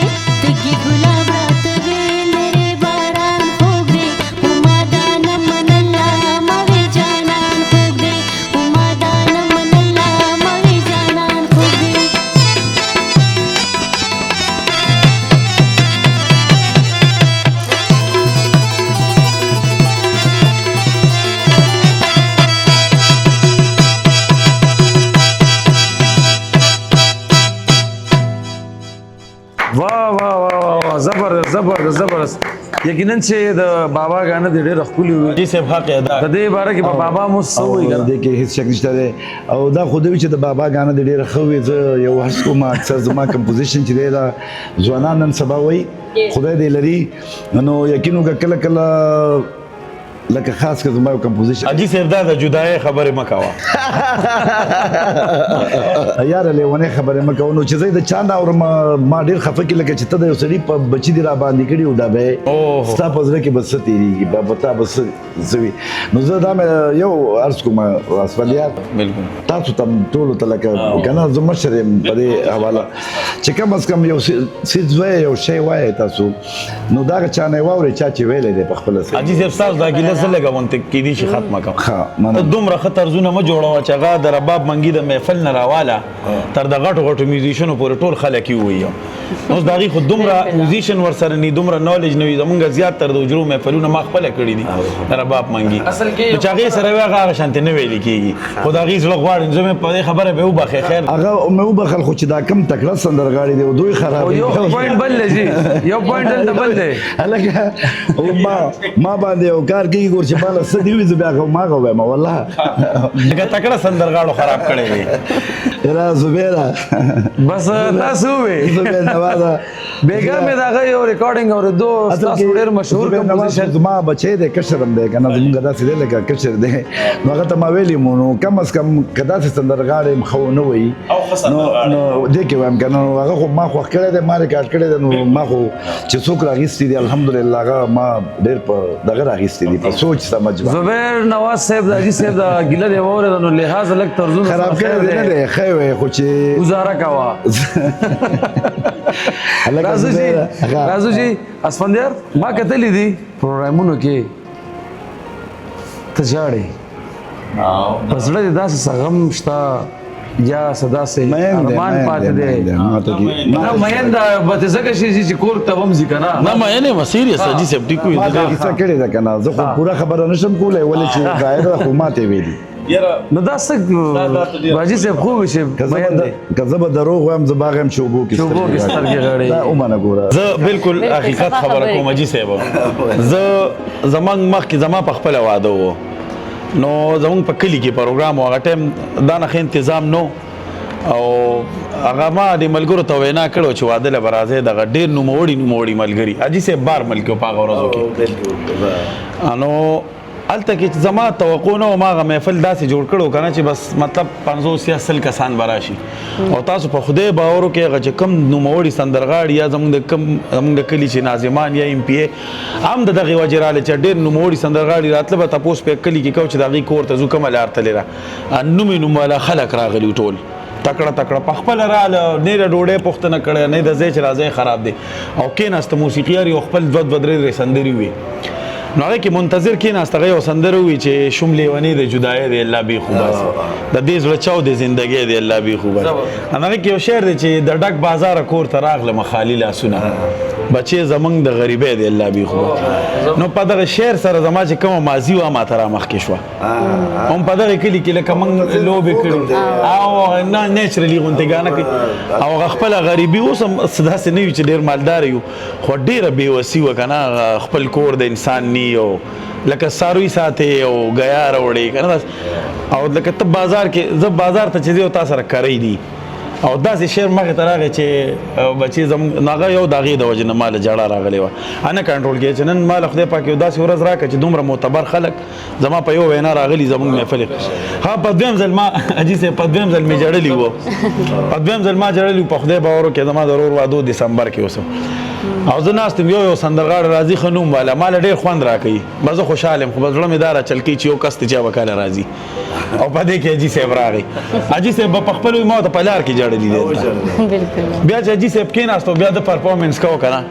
Speaker 4: تږي ګلاب راته وی لرې باران خوږ دی وما دا نه منله ما وی جانان خوږ دی وما دا نه منله ما وی جانان خوږ دی
Speaker 1: वाह वाह वाह वाह वाह زبردست زبردست زبردست یقینا چې د بابا غانه د ډېر خپلې وي
Speaker 3: جی صاحب حق ادا
Speaker 1: د دې باره کې به بابا مو څه وایي
Speaker 2: او دې کې هیڅ شک نشته دی او دا خو دوی چې د بابا غانه د ډېر خو وي زه یو هڅ کوم اکثر زما کمپوزیشن چې دی دا ځوانان نن سبا وایي خدای دې لري نو یقینو کله کله لکه خاص که زما یو کمپوزیشن
Speaker 3: اجي صاحب دا د جدای خبره مکوا
Speaker 2: یار لیونه خبره مکو نو چې زه د چا نه اورم ما ډیر خفه کې لکه چې ته د یو سړي په بچی دی را باندې کړي او دا به ستا په زړه کې بس تیریږي په پتا بس زوی نو زه دا یو عرض کوم اسفلیات
Speaker 3: بالکل
Speaker 2: تاسو تم ټول ته لکه کنه زه مشر یم په دې حواله چې کم از کم یو سیز وای یو شی وای تاسو نو دا چا نه واوري چا چې ویلې دی په خپل سره
Speaker 3: اجي صاحب تاسو دا ګیله سره لګاونته کې دي شي ختمه کا
Speaker 2: ها مننه
Speaker 3: دومره خطر زونه ما جوړوا چې هغه د رباب منګي د محفل نه راواله تر د غټو غټو میوزیشنو پورې ټول خلک یې وایي نو دغه خو دومره میوزیشن ور سره نه دومره نالج نه وي زمونږ زیات تر د اجرو محفلونه ما خپل کړی دي د رباب منګي
Speaker 1: اصل کې
Speaker 3: چې هغه سره هغه شانته نه ویل کیږي خدای زړه غواړي زموږ په خبره به وبخې خیر
Speaker 2: هغه مې وبخل خو چې دا کم تکړه سندرغاړي دی او دوی خراب
Speaker 1: یو پوینټ بل لږی یو پوینټ دلته بل دی
Speaker 2: هلکه ما باندې یو کار کوي ګور چې بالا څه دی وي زه بیا ما وایم والله
Speaker 3: دغه تکړه سندرغاړو خراب کړی دی
Speaker 2: را زبیره
Speaker 1: بس تاسو وې
Speaker 2: زبیر نوازه
Speaker 1: بیګا مې دا غي یو ریکارډینګ اور دو تاسو ډېر مشهور کمپوزیشن
Speaker 2: زما بچی دی کشرم دی کنه زمونږ داسې دی لکه کشر دی نو هغه ته ما ویلي مو نو کم از کم که داسې سندرغاړی خو نه وي نو دې کې وایم کنه هغه خو ما خوښ کړی دی ما ریکارډ کړی دی نو ما خو چې څوک راغیستی دی الحمدلله هغه ما ډېر په دغه راغیستی دی په سوچ سمجھ
Speaker 1: زبیر نواز صاحب د اجي صاحب د ګیله دی وره نو لحاظ لک ترزونه
Speaker 2: خراب کړی دی نه دی خو خو چې
Speaker 1: گزاره کوا رازو جی اسفندیار ما کتلی دی پروګرامونو کې ته جاړې پس له داسې سغم شتا یا صدا سے ارمان پات دے نه مین دا به زګه شي چې کور ته ومځي کنه
Speaker 3: نه ما نه ما سیریس اجي صاحب ټیکو
Speaker 2: ما دا کیسه کړې ده کنه زه خو پوره خبره نشم کولای ولې چې ظاهر خو ماته ویلي
Speaker 1: نو دا څه باجی صاحب خو وشي
Speaker 2: کزه به دروغ وایم زه باغم شوبو کې
Speaker 1: سترګې غړې
Speaker 2: دا اومنه ګوره
Speaker 3: زه بالکل حقیقت خبره کوم اجي صاحب زه زمان مخ کې زما په خپل واده وو نو زمونږ په کلی کې پروګرام هغه ټایم دا نه تنظیم نو او هغه ما د ملګرو ته وینا کړو چې واده له برازه دغه ډیر نوموړي ملګري اجي صاحب بار ملګرو په هغه ورځو کې انو الته کې زما توقع نه ما غو محفل داسې جوړ کړو کنه چې بس مطلب 500 کسان براشي او تاسو په خوده باور کې هغه کم نوموړي سندرغاړي یا زموږ د کلی چې ناظمان یا ام پی هم دغه وجراله چې ډېر نوموړي سندرغاړي راتله به تاسو په کلی کې کو چې دغه کور ته ځو کوم لار تلره نوم ولا خلک راغلي ټول تکړه په خپل رااله نه ډوډۍ پختنه کړه نه د ځای چې راځي خراب دي او کیناست موسیقي او خپل درې سندري وي نو هغه کې منتظر کیناست هغه سندره وي چې شملې ونی د جدای دی الله بي خوباس د دې زړه چاو د ژوندۍ دی الله بي خوباس هغه کې یو شعر دی چې د ډک بازار کور ته راغله مخالي لاسونه بچي زمنګ د غریبې دی الله بي خوباس نو په دغه شعر سره زما چې کوم ماضي و ما ترا مخ کې شو هم په دغه کلی کې لکه من لوبې کړې او نه نېچرلی غونډه غانه کې او خپل غریبي اوس صدا سي نه چې ډیر مالدار یو خو ډیره بي وسی وکنه خپل کور د انسان نیو لکه ساروي ساته او غیا وروړي کنه او لکه ته بازار کې زه بازار ته چې یو تاسو سره کوي دي او داسې شعر مخې ته راغی چې بچي زموږ هغه یو د هغې د وجې نه ماله جړه راغلی وه نه کنټرول کړې چې نن ماله خدای پاک یو داسې ورځ راکړه چې دومره معتبر خلک زما په یو وینا راغلي زموږ محفل ها په دویم ځل ما اجي صاحب په دویم ځل مې جړلي وو په دویم ځل ما جړلي په خدای باور وکړې زما د ورور واده دسمبر کې اوسه او زه ناست یم یو سندرغاړی راځي ښه نوم والا ما له ډېر خوند راکوي بس زه خوشحال یم خو بس زړه مې دا راچل کوي چې یو کس دی چې به کله راځي او په دې کې حاجي صاحب راغی حاجي صاحب به په خپل وي ما ته په لار کې جړلي دی
Speaker 4: بالکل
Speaker 3: بیا چې حاجي صاحب کېناست او بیا د پرفارمنس کوو که نه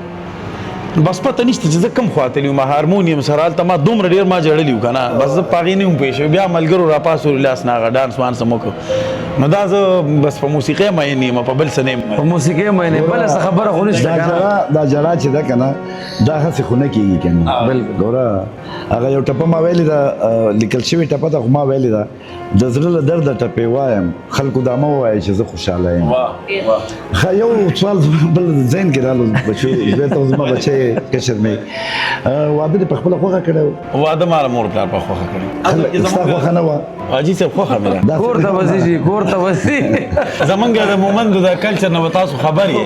Speaker 3: بس پته نشته چې زه کوم خواته یم ما هارمونیم سره هلته ما دومره ډېر ما جړلي وو که نه بس زه په هغې نه وم پوه شوی بیا ملګرو راپاسو لاس نه هغه ډانس وانس هم وکړو نو دا زه بس په موسیقۍ مین یم په بل څه نه یم
Speaker 1: په موسیقۍ مینې بله څه خبره خو نشته که نه
Speaker 2: دا جړه چې ده که نه دا هسې خو نه کېږي که نه
Speaker 1: بالکل
Speaker 2: ګوره هغه یو ټپه ما ویلې ده لیکل شوې ټپه ده خو ما ویلې ده د زړه له درده ټپې وایم خلکو دا مه ووایه چې زه خوشحاله یم ښه یو سوال بل ذهن کې رالو بچو زوی ته زما بچی کشر مې واده دې په خپله خوښه کړی و
Speaker 3: واده ما له مور پلار په خوښه کړی
Speaker 2: ستا خوښه نه وه
Speaker 3: حاجي صاحب خوښه مې ده
Speaker 1: کور ته به ځي کور ته به ځي
Speaker 3: زمونږ د مومند د کلچر نه به تاسو خبر یې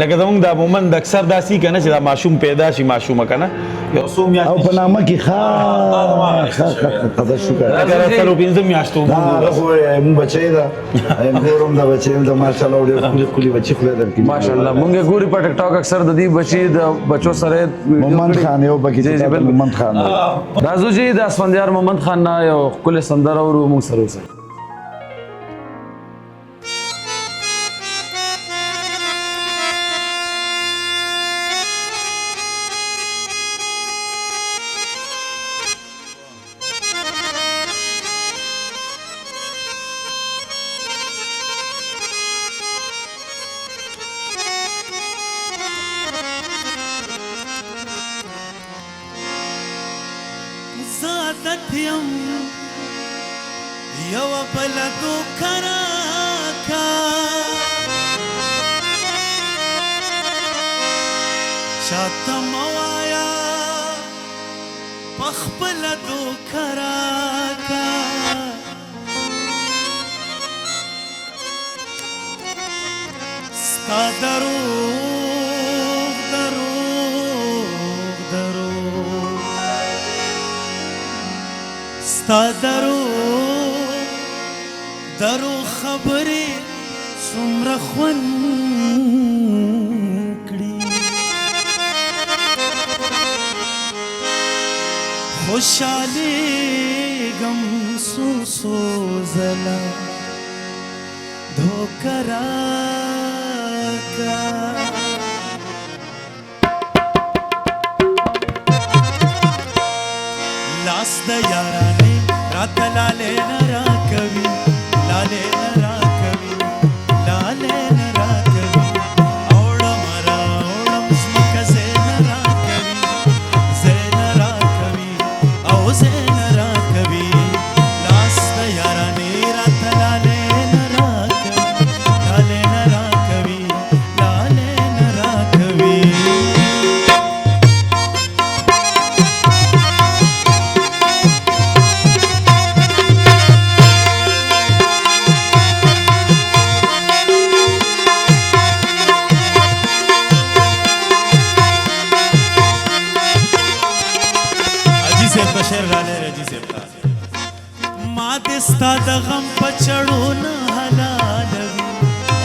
Speaker 3: لکه زمونږ د مومند اکثر داسې که نه چې دا ماشوم پیدا شي ماشومه که نه یو څو میاشتې
Speaker 2: او په نامه کې ښه شکر
Speaker 3: لکه څلور پنځه میاشتو
Speaker 2: مونږ بچی ده ګورم دا بچی ده ماشاءالله ډېر ښکلي ښکلي بچي خدای درکړي
Speaker 1: ماشاءالله مونږ یې ګوري په ټک ټاک اکثر د دې بچي د بچو سره
Speaker 2: مومند خان یو پکې چې تا مومند خان
Speaker 1: راځو چې د اسفندیار محمد خان نه یو ښکلې سندره اورو مونږ سره اوسئ
Speaker 5: زادت یم یو بلدو کراکا چاته موایا پخپل دو کراکا ستا دروغ دروغ دروغ ستا درو خبرې څومره خوند کړي خوشحالېږم څو ځله धोखा राका लास द याराने रात लाले न राकवी लाले न राकवी लाले न राकवी औड़ा मरा औड़ा मुस्मक ज़ेन राकवी ज़ेन राकवी औ ज़ेन राकवी लास द याराने रात लाले ستا د غم پچړو نه حلالوي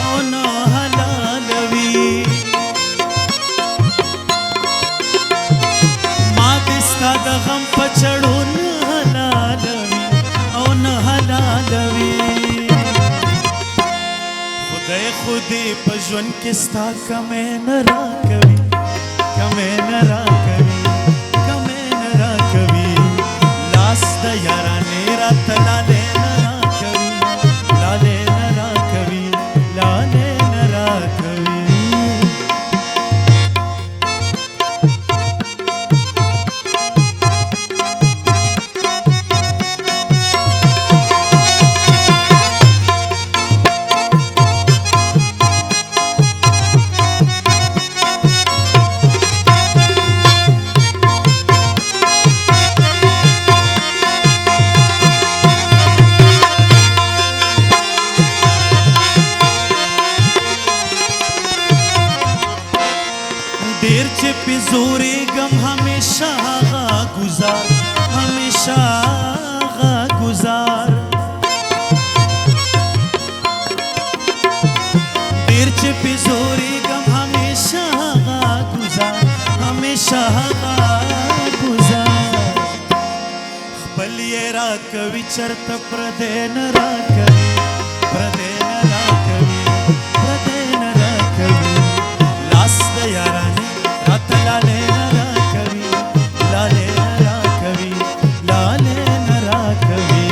Speaker 5: او نه حلالوي ما دې ستا د غم پچړو نه حلالوي او نه حلالوي خدای خودي په ژوند کې ستا کمې نه راکوي کمې نه راکوي کمې نه راکوي لاس د یارانې راته لاله دیر چه پی زوری گم ہمیشہ آغا گزار ہمیشہ آغا گزار دیر چه پی زوری گم ہمیشہ آغا گزار یې راکوي چرته پردی نه راکوي پردی نه راکوي پردی نه راکوي لاس د یارانې راته لالې نه راکوي لالې نه راکوي لالې نه راکوي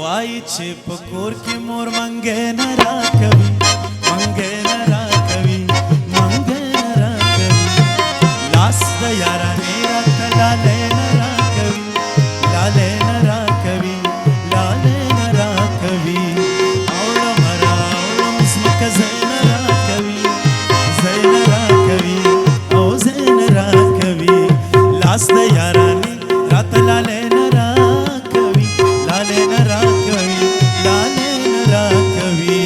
Speaker 5: وای چې په کور کې مور منګې نه راکوي منګې نه راکوي منګې نه راکوي لاس د یارانې راته لالې نه راکوي لالې نه راکوي لالې نه راکوي اوړه مرا اوړه ځمکه ځای نه راکوي ځای نه راکوي او ځای نه راکوي لاس د یارانې راته لالې نه راکوي لالې نه راکوي لالې نه راکوي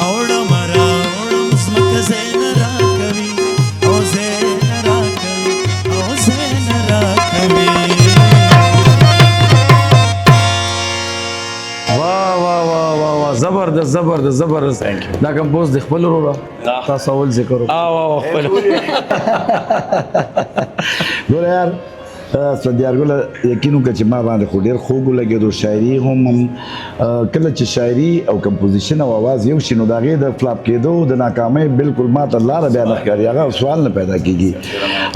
Speaker 5: اوړه مرا اوړه ځمکه ځای نه راکوي او ځای نه راکوي او ځای نه راکوي
Speaker 1: वाह वाह वाह वाह वाह जबरदस्त जबरदस्त जबरदस्त دا کمپوز د خپل وروره تاسو اول ذکر وکړو
Speaker 3: او خپل
Speaker 2: ګوره یار سندیار ګل یقینو که چې ما باندې خو ډېر خوږ ولګېدو شاعري هم کله چې شاعري او کمپوزیشن او आवाज یو شي نو د هغې د فلاپ کېدو د ناکامۍ بالکل ما ته لاره بیا نه ښکاري هغه سوال نه پیدا کېږي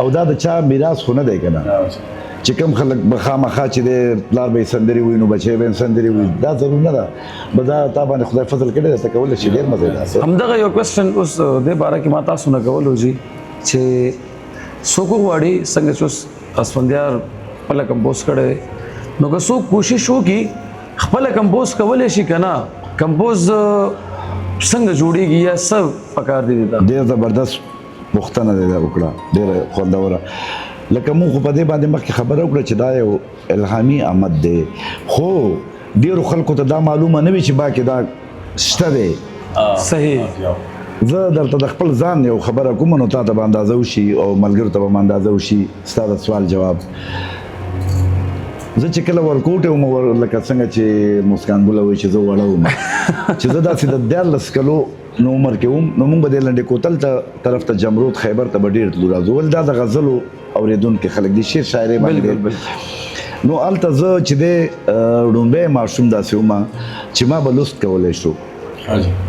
Speaker 2: او دا د چا میراث خو نه دی که نه چې کوم خلک به خامخا چې دی پلار به یې سندرې ووایي نو بچی به یې سندرې ووایي دا ضرور نه ده به دا تا باندې خدای فضل کړی دی ته کولی شي ډېر مزه ده
Speaker 1: همدغه یو کوېسچن اوس دې باره کې ما تاسو نه کولو جي چې څوک غواړي څنګه چې اوس اسفندیار خپله کمپوز کړی دی نو که څوک کوشش وکړي خپله کمپوز کولی شي که نه کمپوز څنګه جوړیږي یا څه پکار دی دا
Speaker 2: ډېر زبردست پوښتنه دی دا وکړه ډېره خوندوره لکه مونږ خو په دې باندې مخکې خبره وکړه چې دا یو الهامي عمل دی خو ډېرو خلکو ته دا معلومه نه وي چې با کې دا شته دی
Speaker 1: صحیح
Speaker 2: زه درته د خپل ځان یو خبره کوم نو تا ته به اندازه وشي او ملګرو ته به اندازه وشي ستا د سوال جواب زه چې کله ورکوټ وم لکه څنګه چې مسکان ګله وایي چې زه وړه وم چې زه داسې د 14 کلو نو عمر کې وم نو موږ به د لنډې کوتل طرف ته جمرود خیبر ته به ډېر تلو راځو ولې دا د غزلو اورېدونکي خلک دي شعر شاعرۍ باندې نو هلته زه چې دی ړومبی ماشوم داسې وم چې ما به لوست کولی شو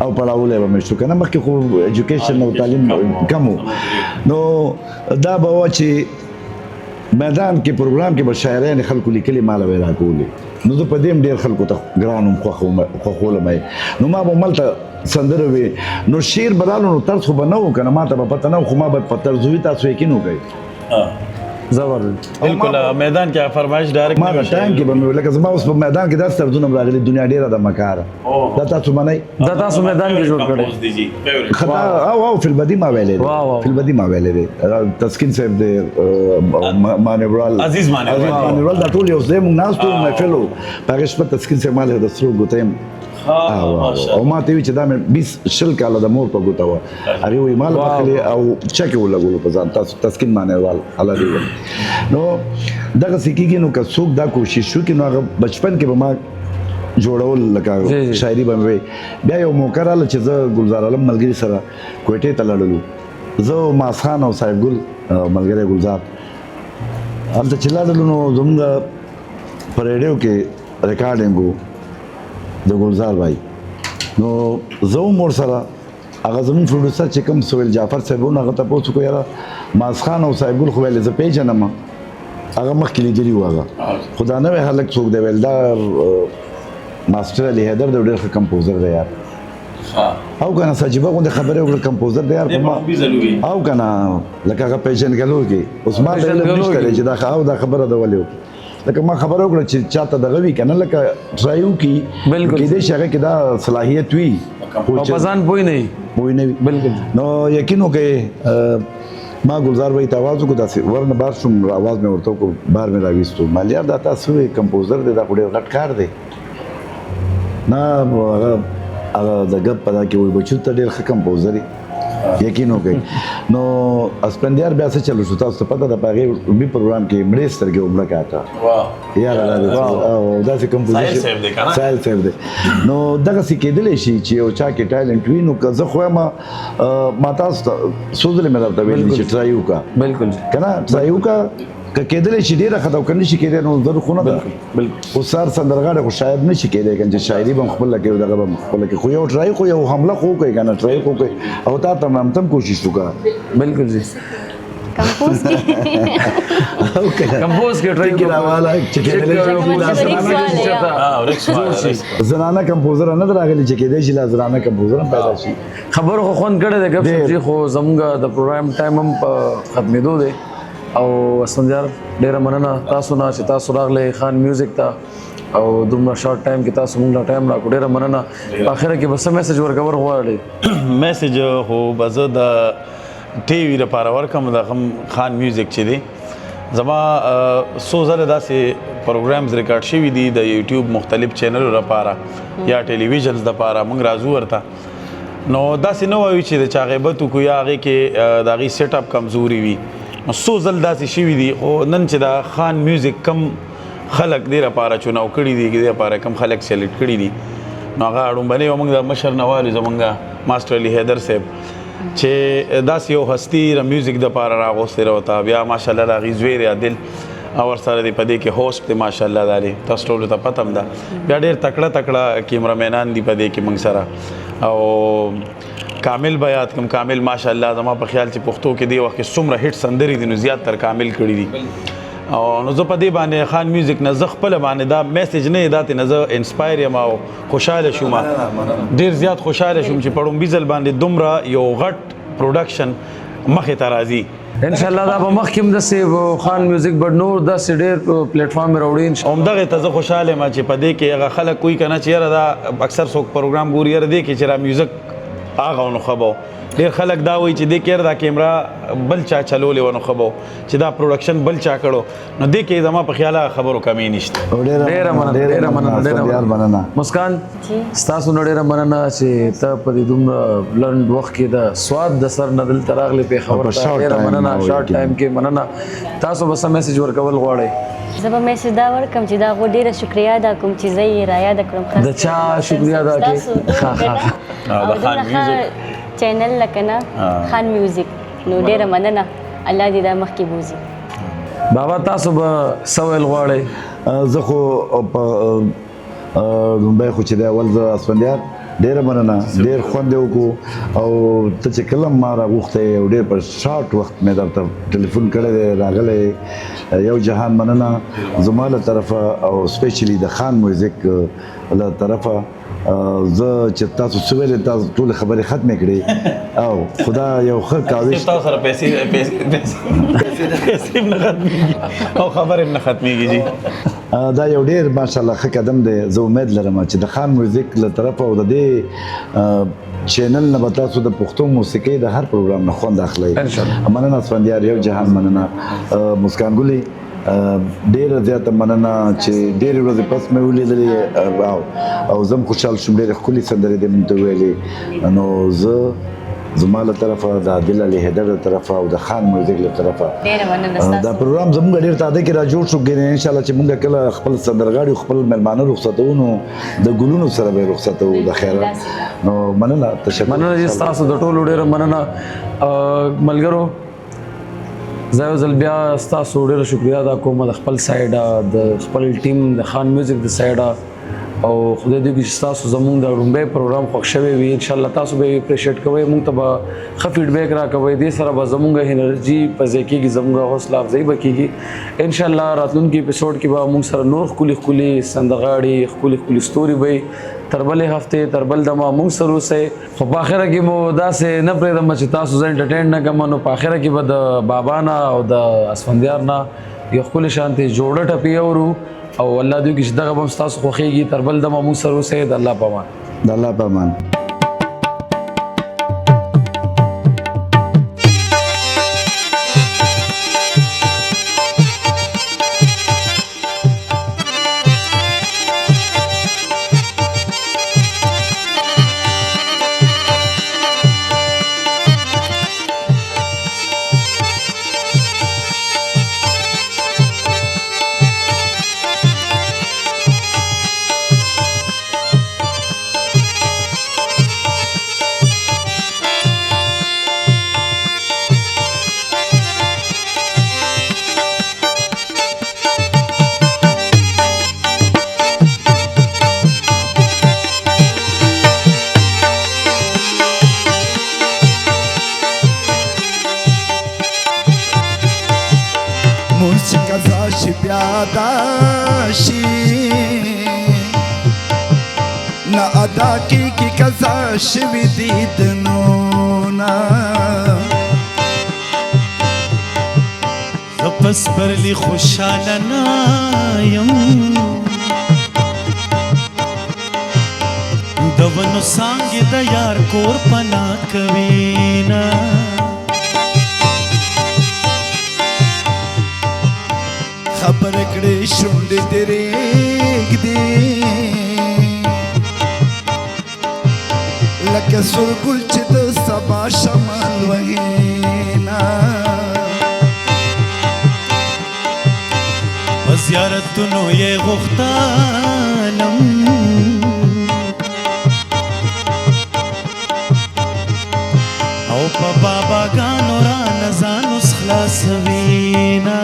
Speaker 2: او پړاولی به مې شو که نه مخکې خو ایجوکیشن او تعلیم کم و نو دا به وه چې میدان کې پروګرام کې به شاعرانې خلکو لیکلي ما له به یې راکولې نو زه په دې هم ډېر خلکو ته ګران وم خوښولم یې نو ما به هملته سندره وې نو شعر به رالو نو طرز خو به نه و که نه ما ته به پته نه و خو ما به په طرزوي تاسو یقین وکړئ
Speaker 1: زبردست
Speaker 3: بالکل میدان کې فرمایش ډایرکټ
Speaker 2: ما په ټایم کې به مې لکه زما اوس په میدان کې داسې طرزونه راغلي دنیا ډېره ده مکاره دا تاسو منئ
Speaker 1: دا تاسو میدان کې جوړ کړی
Speaker 2: خطا او فی البدی ما ویلې دی فی البدی ما ویلې دی تسکین صاحب دی مانیورال
Speaker 3: عزیز
Speaker 2: مانیورال دا ټول یو ځای مونږ ناست وو محفل و په هغې شپه تسکین صاحب ما له د سرو ګوتې او ما ته وی چې دا مې 20 کاله د مور په ګوته وه هغې وایي ما له بخلې او چکې ولګولو په ځان تاسو تسکین مانیوال الله دې وکړي نو دغسې کېږي نو که څوک دا کوشش وکړي نو هغه بچپن کې به ما جوړول لکه شاعري به مې وی بیا یو موقع راله چې زه ګلزار عالم ملګري سره کویټې ته لاړلو زه ماس خان او صاحب ګل ملګری ګلزار هلته چې لاړلو نو زموږ په ریډیو کې ریکارډینګ و د ګلزار بھائی نو زه هم ورسره هغه زموږ پروډوسر چې کوم سهیل جعفر صاحب و نو هغه تپوس وکړو یاره ماس خان او صاحب ګل خو ویلې زه پیژنم هغه مخکې لیدلي وو هغه خو دا نوی هلک څوک دی ویل دا ماسټر علي حیدر دی ډېر ښه کمپوزر دی یار او کنه سجیبه غونډه خبره وکړه کمپوزر دی یار او کنه لکه هغه پیژنګلو کې اوس ما ته علم نشته چې دا خبره ده ولې لکه ما خبره وکړه چې چاته دغه وی کنه لکه ټرایو کې
Speaker 1: بالکل
Speaker 2: کې دې شغه کې دا صلاحیت وي
Speaker 1: او پزان پوي نه
Speaker 2: بالکل نو یقین وکړئ ما ګلزار بھائی ته आवाज وکړ داسې ورنه بار شوم आवाज مې ورته وکړ بار مې راويستو مالیار دا تاسو کمپوزر دی دا ډېر غټ کار دی نه هغه د ګپ په دا کې وای بچو ته ډېر ښه کمپوزر یقین وکړئ نو اسپندیار بیا څه چلو شو تاسو ته پته ده په هغې بي پروګرام کې مړې سترګې ومړه کاته یاره او داسې کمپوزیشن ساحل صاحب دی نو دغسې کېدلی شي چې یو چا کې ټالنټ وي نو که زه خو یم ما تاسو ته څو ځلې مې درته ویلي چې ټرای وکړه
Speaker 1: بالکل
Speaker 2: که نه ټرای وکړه که کېدلی شي ډېره ښه ده او که نه شي کېدی نو ضرور خو نه ده خو سر سندرغاړی خو شاید نه شي کېدی که چې شاعري به هم خپله کوي دغه به هم خپله کوي خو یو ټرای خو یو حمله خو وکړئ که نه ټرای خو وکړئ او تا ته هم کوشش وکړه
Speaker 1: بالکل جی
Speaker 4: کمپوز کې
Speaker 1: کمپوز کې ټرای
Speaker 2: کې راواله چې کېدلی شي زنانه کمپوزر نه ده راغلي چې کېدی شي لا زنانه کمپوزر هم پیدا شي
Speaker 1: خبرو خو خوند کړی دی ګپ شپ جي خو زموږ د پروګرام ټایم هم په ختمېدو دی او اسفندیار ډېره مننه تاسو نه چې تاسو راغلی خان میوزک ته او دومره شارټ ټایم کې تاسو موږ له ټایم راکړو ډېره مننه په اخره کې به څه میسج ورکول غواړئ
Speaker 3: میسج خو به زه د ټي وي لپاره ورکړم د خان میوزک چې دی زما څو ځله داسې پروګرامز ریکارډ شوي دي د یوټیوب مختلف چینلو لپاره یا ټلویزیونز لپاره موږ راځو ورته نو داسې نه وایو چې د چا غیبت وکړو یا هغې کې د هغې سیټ اپ کمزوري وي نو څو ځل داسې شوي دي خو نن چې د خان میوزک کم خلک دې لپاره چناو کړي دي دې لپاره کم خلک سلیکټ کړي دي نو هغه اړومبنۍ وه موږ د مشر نه والو زموږ ماسټر علي حیدر صاحب چې داسې یو هستي د میوزک دپاره راغوستی راوته بیا ماشاءالله د هغې زوی دی عادل او ورسره دی په دې کې هوسټ دی ماشاءالله دا دی تاسو ټولو ته پته هم ده بیا ډېر تکړه کیمرامینان دي په دې کې موږ سره او کامل بیات کوم کامل ماشاءالله زما په خیال چې پښتو کې دی وخت کې څومره هټ سندرې دي نو زیات تر کامل کړي دي او نو زه په دې باندې خان میوزک نه زه خپله باندې دا میسج نه دا ته نه زه انسپایر یم او خوشحاله شوم ډېر زیات خوشحاله شوم چې په ړومبي ځل باندې دومره یو غټ پروډکشن مخې ته راځي
Speaker 1: ان شاء الله دا به مخکې هم داسې خان میوزک به نور داسې ډېر پلیټفارم راوړي
Speaker 3: همدغې ته زه خوشحاله یم چې په دې کې هغه خلک کوي که نه چې یاره دا اکثر څوک پروګرام ګوري یاره دې کې چې را میوزک هغه نو ښه به ډېر خلک دا وایي چې دې کې دا کیمرا بل چا چلولې وه نو ښه به چې دا پروډکشن بل چا کړو نو دې کې زما په خیاله خبرو کمې نشته
Speaker 1: ډېره مننه مسکان ستاسو نه ډېره مننه چې ته په دې دومره لنډ وخت کې د سواد د سر نه دلته راغلی پېښور ته ډېره مننه شارټ ټایم کې مننه تاسو به څه میسج ورکول غواړئ
Speaker 4: زه به میسج دا ورکړم چې دا خو ډېره شکریا ادا کوم چې زه یې رایاده کړم
Speaker 1: د چا شکریا ادا کړې
Speaker 3: د خان میوزک
Speaker 4: چینل لکه نه خان میوزک نو ډېره مننه الله دې دا مخکې بوزي
Speaker 1: بابا تاسو به څه ویل غواړئ
Speaker 2: زه خو په لومبی خو چې دی اول زه اسفندیار ډېره مننه ډېر خوند یې وکړو او ته چې کله ما راغوښتی او ډېر په شارټ وخت مې درته ټلیفون کړی دی راغلی یو جهان مننه زما له طرفه او سپیشلی د خان میوزک له طرفه زه چې تاسو څه ویلې تاسو ټولې خبرې ختمې کړې او خدا یو ښه کاوش
Speaker 3: تاسو سره پیسې نه ختمېږي او خبرې هم نه ختمېږي جی
Speaker 2: دا یو ډېر ماشاءالله ښه قدم دی زه امید لرم چې د خان میوزک له طرفه او د دې چینل نه به تاسو د پښتو موسیقۍ د هر پروګرام نه خوند اخلئ مننه اسفندیار یو جهان مننه مسکان ګلي ډېره زیاته مننه چې ډېرې ورځې پس مې ولیدلې او زه هم خوشحال شوم ډېرې ښکلې سندرې دې مونږ ته ویلې نو زه زما له طرفه د عادل علي حیدر له طرفه او د خان میوزیک له طرفه
Speaker 4: ډېره مننه
Speaker 2: دا
Speaker 4: ستاسو.
Speaker 2: پروګرام زموږ ډېر تاده کې را جوړ شو ګینه ان شاء الله چې موږ کله خپل سندرغاړي خپل ملمانه رخصتو نو د ګلونو سره به رخصتو د خیره نو مننه تشکر
Speaker 1: مننه چې تاسو د ټولو ډېره مننه ملګرو. زه یو ځل بیا ستاسو ډېره شکریا ادا کوم د خپل سایډه د خپل ټیم د خان میوزیک د سایډه او خدای دې چې تاسو زموږ د لومبۍ پروګرام خوښ شوی وي. ان شاء الله تاسو به اپریشیټ کوئ، موږ ته به ښه فیډبیک راکوئ، دې سره به زموږ انرژي په ځای کېږي، زموږ حوصله افزایي به کېږي. ان شاء الله راتلونکي اپیسوډ کې به موږ سره نور ښکلي ښکلي سندرغاړي ښکلي ښکلي ستوري به تر بلې هفتې تر بل دمه موږ سره اوسئ. خو په آخره کې مو داسې نه پرېږدم چې تاسو زه انټرټین نه کړم، نو په آخره کې به د بابا نه او د اسفندیار نه یو ښکلې شانتې جوړه ټپې اورو او الله دې وکړي چې دغه به هم ستاسو خوښېږي. تر بل دمه موږ سره اوسئ. د الله په امان.
Speaker 2: د الله په امان.
Speaker 6: ना अदा की कजा शिवी दीदनो ना
Speaker 5: پس برلی خوشحال نایم دونو سانگی دا یار کور پنا کوینا
Speaker 6: خبر کڑی شنڈی دریگ دی لکه سرگل چی دا سبا شمال وحینا
Speaker 5: زیارتونو یې غوښتلم او په باباګانو رانه ځان اوس خلاصوینه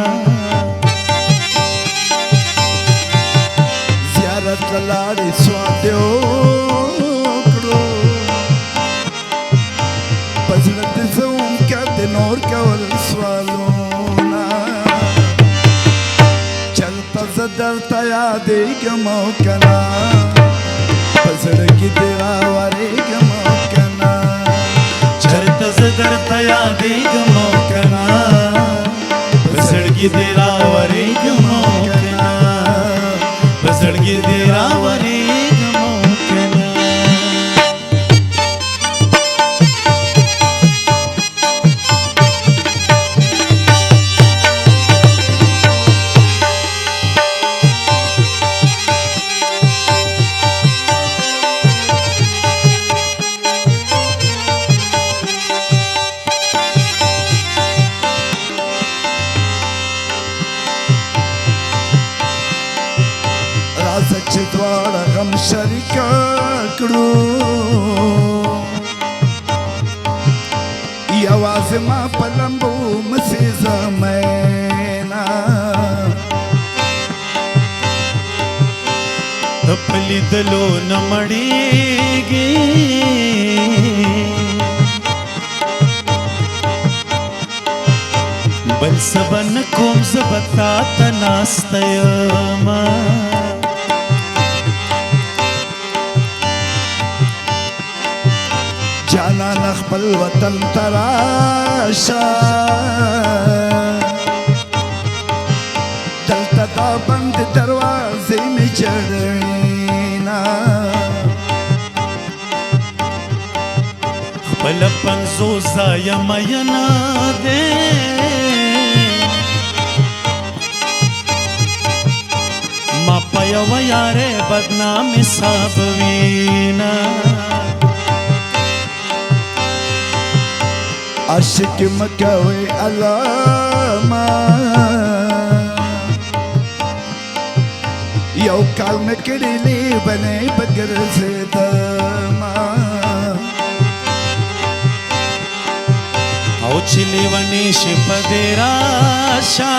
Speaker 6: زیارت له لارې سوال دې وکړو په زړه دې زه هم که دې نور کول سوالونه درتا یادېږم او که نه په زړه کې دې راورېږم او که نه
Speaker 5: چېرته زه درته یادېږم او که نه په زړګي دې راورېږم او که نه په زړګي دې راورېږم او که نه
Speaker 6: شریکا کړو یوازې ما په لمبو مسې زمینا
Speaker 5: د په لیدلو نه مړېږي بل څه به نه کوم زه به تا ته ناسته یمه
Speaker 6: جانان خپل وطن تراشا دلته دا بند دروازې مې جړوینا
Speaker 5: خپل پنځو ځایه مینا دی ما په یوه یارې بدنام حساب وینا
Speaker 6: عاشق مکوي علامه یو کال مې کړي لیونی په ګرځېدمه
Speaker 5: او چې لیونی شي په دې راشه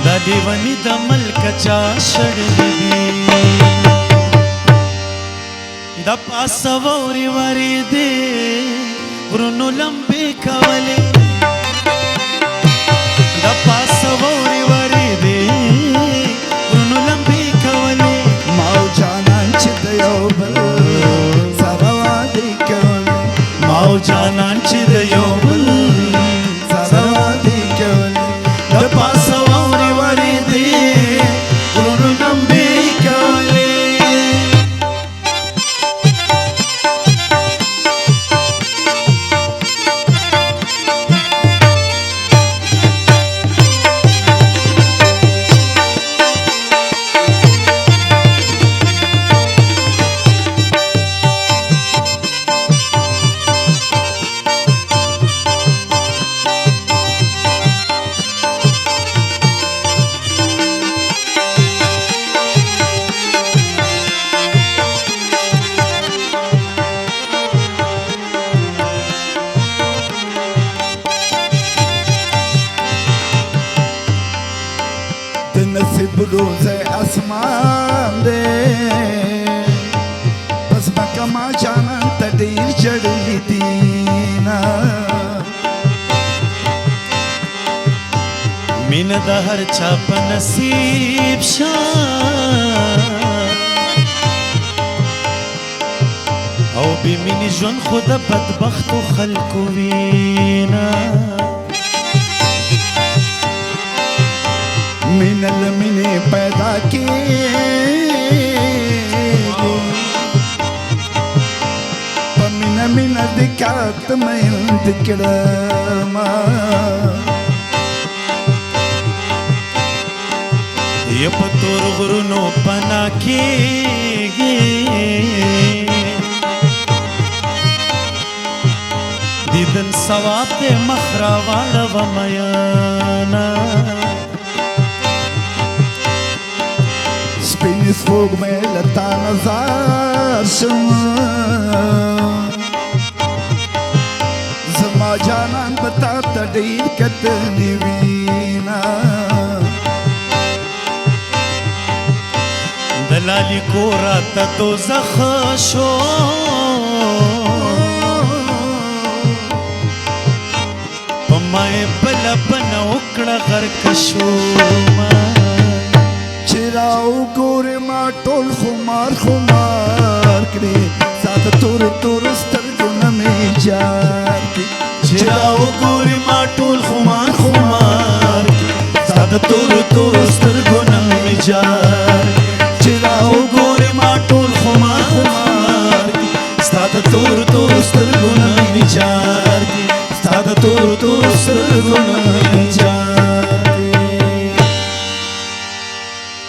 Speaker 5: دا لیونی د ملک چا شړلي دي د پاسه ووري ورېدې غرونو لمبې کولې د پاسه ووري ورېدې غرونو لمبې کولې
Speaker 6: ما او جانان چې د یو بل سره وادي کولې
Speaker 5: ما او جانان چې د یو بل
Speaker 6: سره وادي کولې
Speaker 5: د پاسه ووري ورېدې غرونو لمبې کولې
Speaker 6: نصیب روز اسمان دے پس بکا ما جانان تا ډیر جړلی دینا
Speaker 5: مین د هر چا په نصیب شاه او بی مینی ژوند خو د بدبختو خلکو وینا
Speaker 6: من المینې پیدا کېږي په مینه مینه د کات میند کړمه
Speaker 5: یا په تور غرونو پنا کېږي دیدن ثواب دې مخ راواړوه میانا
Speaker 6: سپینې سپوږمۍ له تا نظر شم زما جانان به تا ته ډېر کتلې وینا
Speaker 5: د لالي کورا ته دوزخ شو په ما یې بله بنه وکړه غرق شومه
Speaker 6: چې راوګورې ما ټول خمار خمار کړې ساده تور تور سترګو نه مې جار کړې
Speaker 5: چې راوګورې ما ټول خمار خمار ساده تور تور سترګو نه مې جار چې راوګورې ما ټول خمار خمار ساده تور تور سترګو نه مې جار ساده تور تور سترګو نه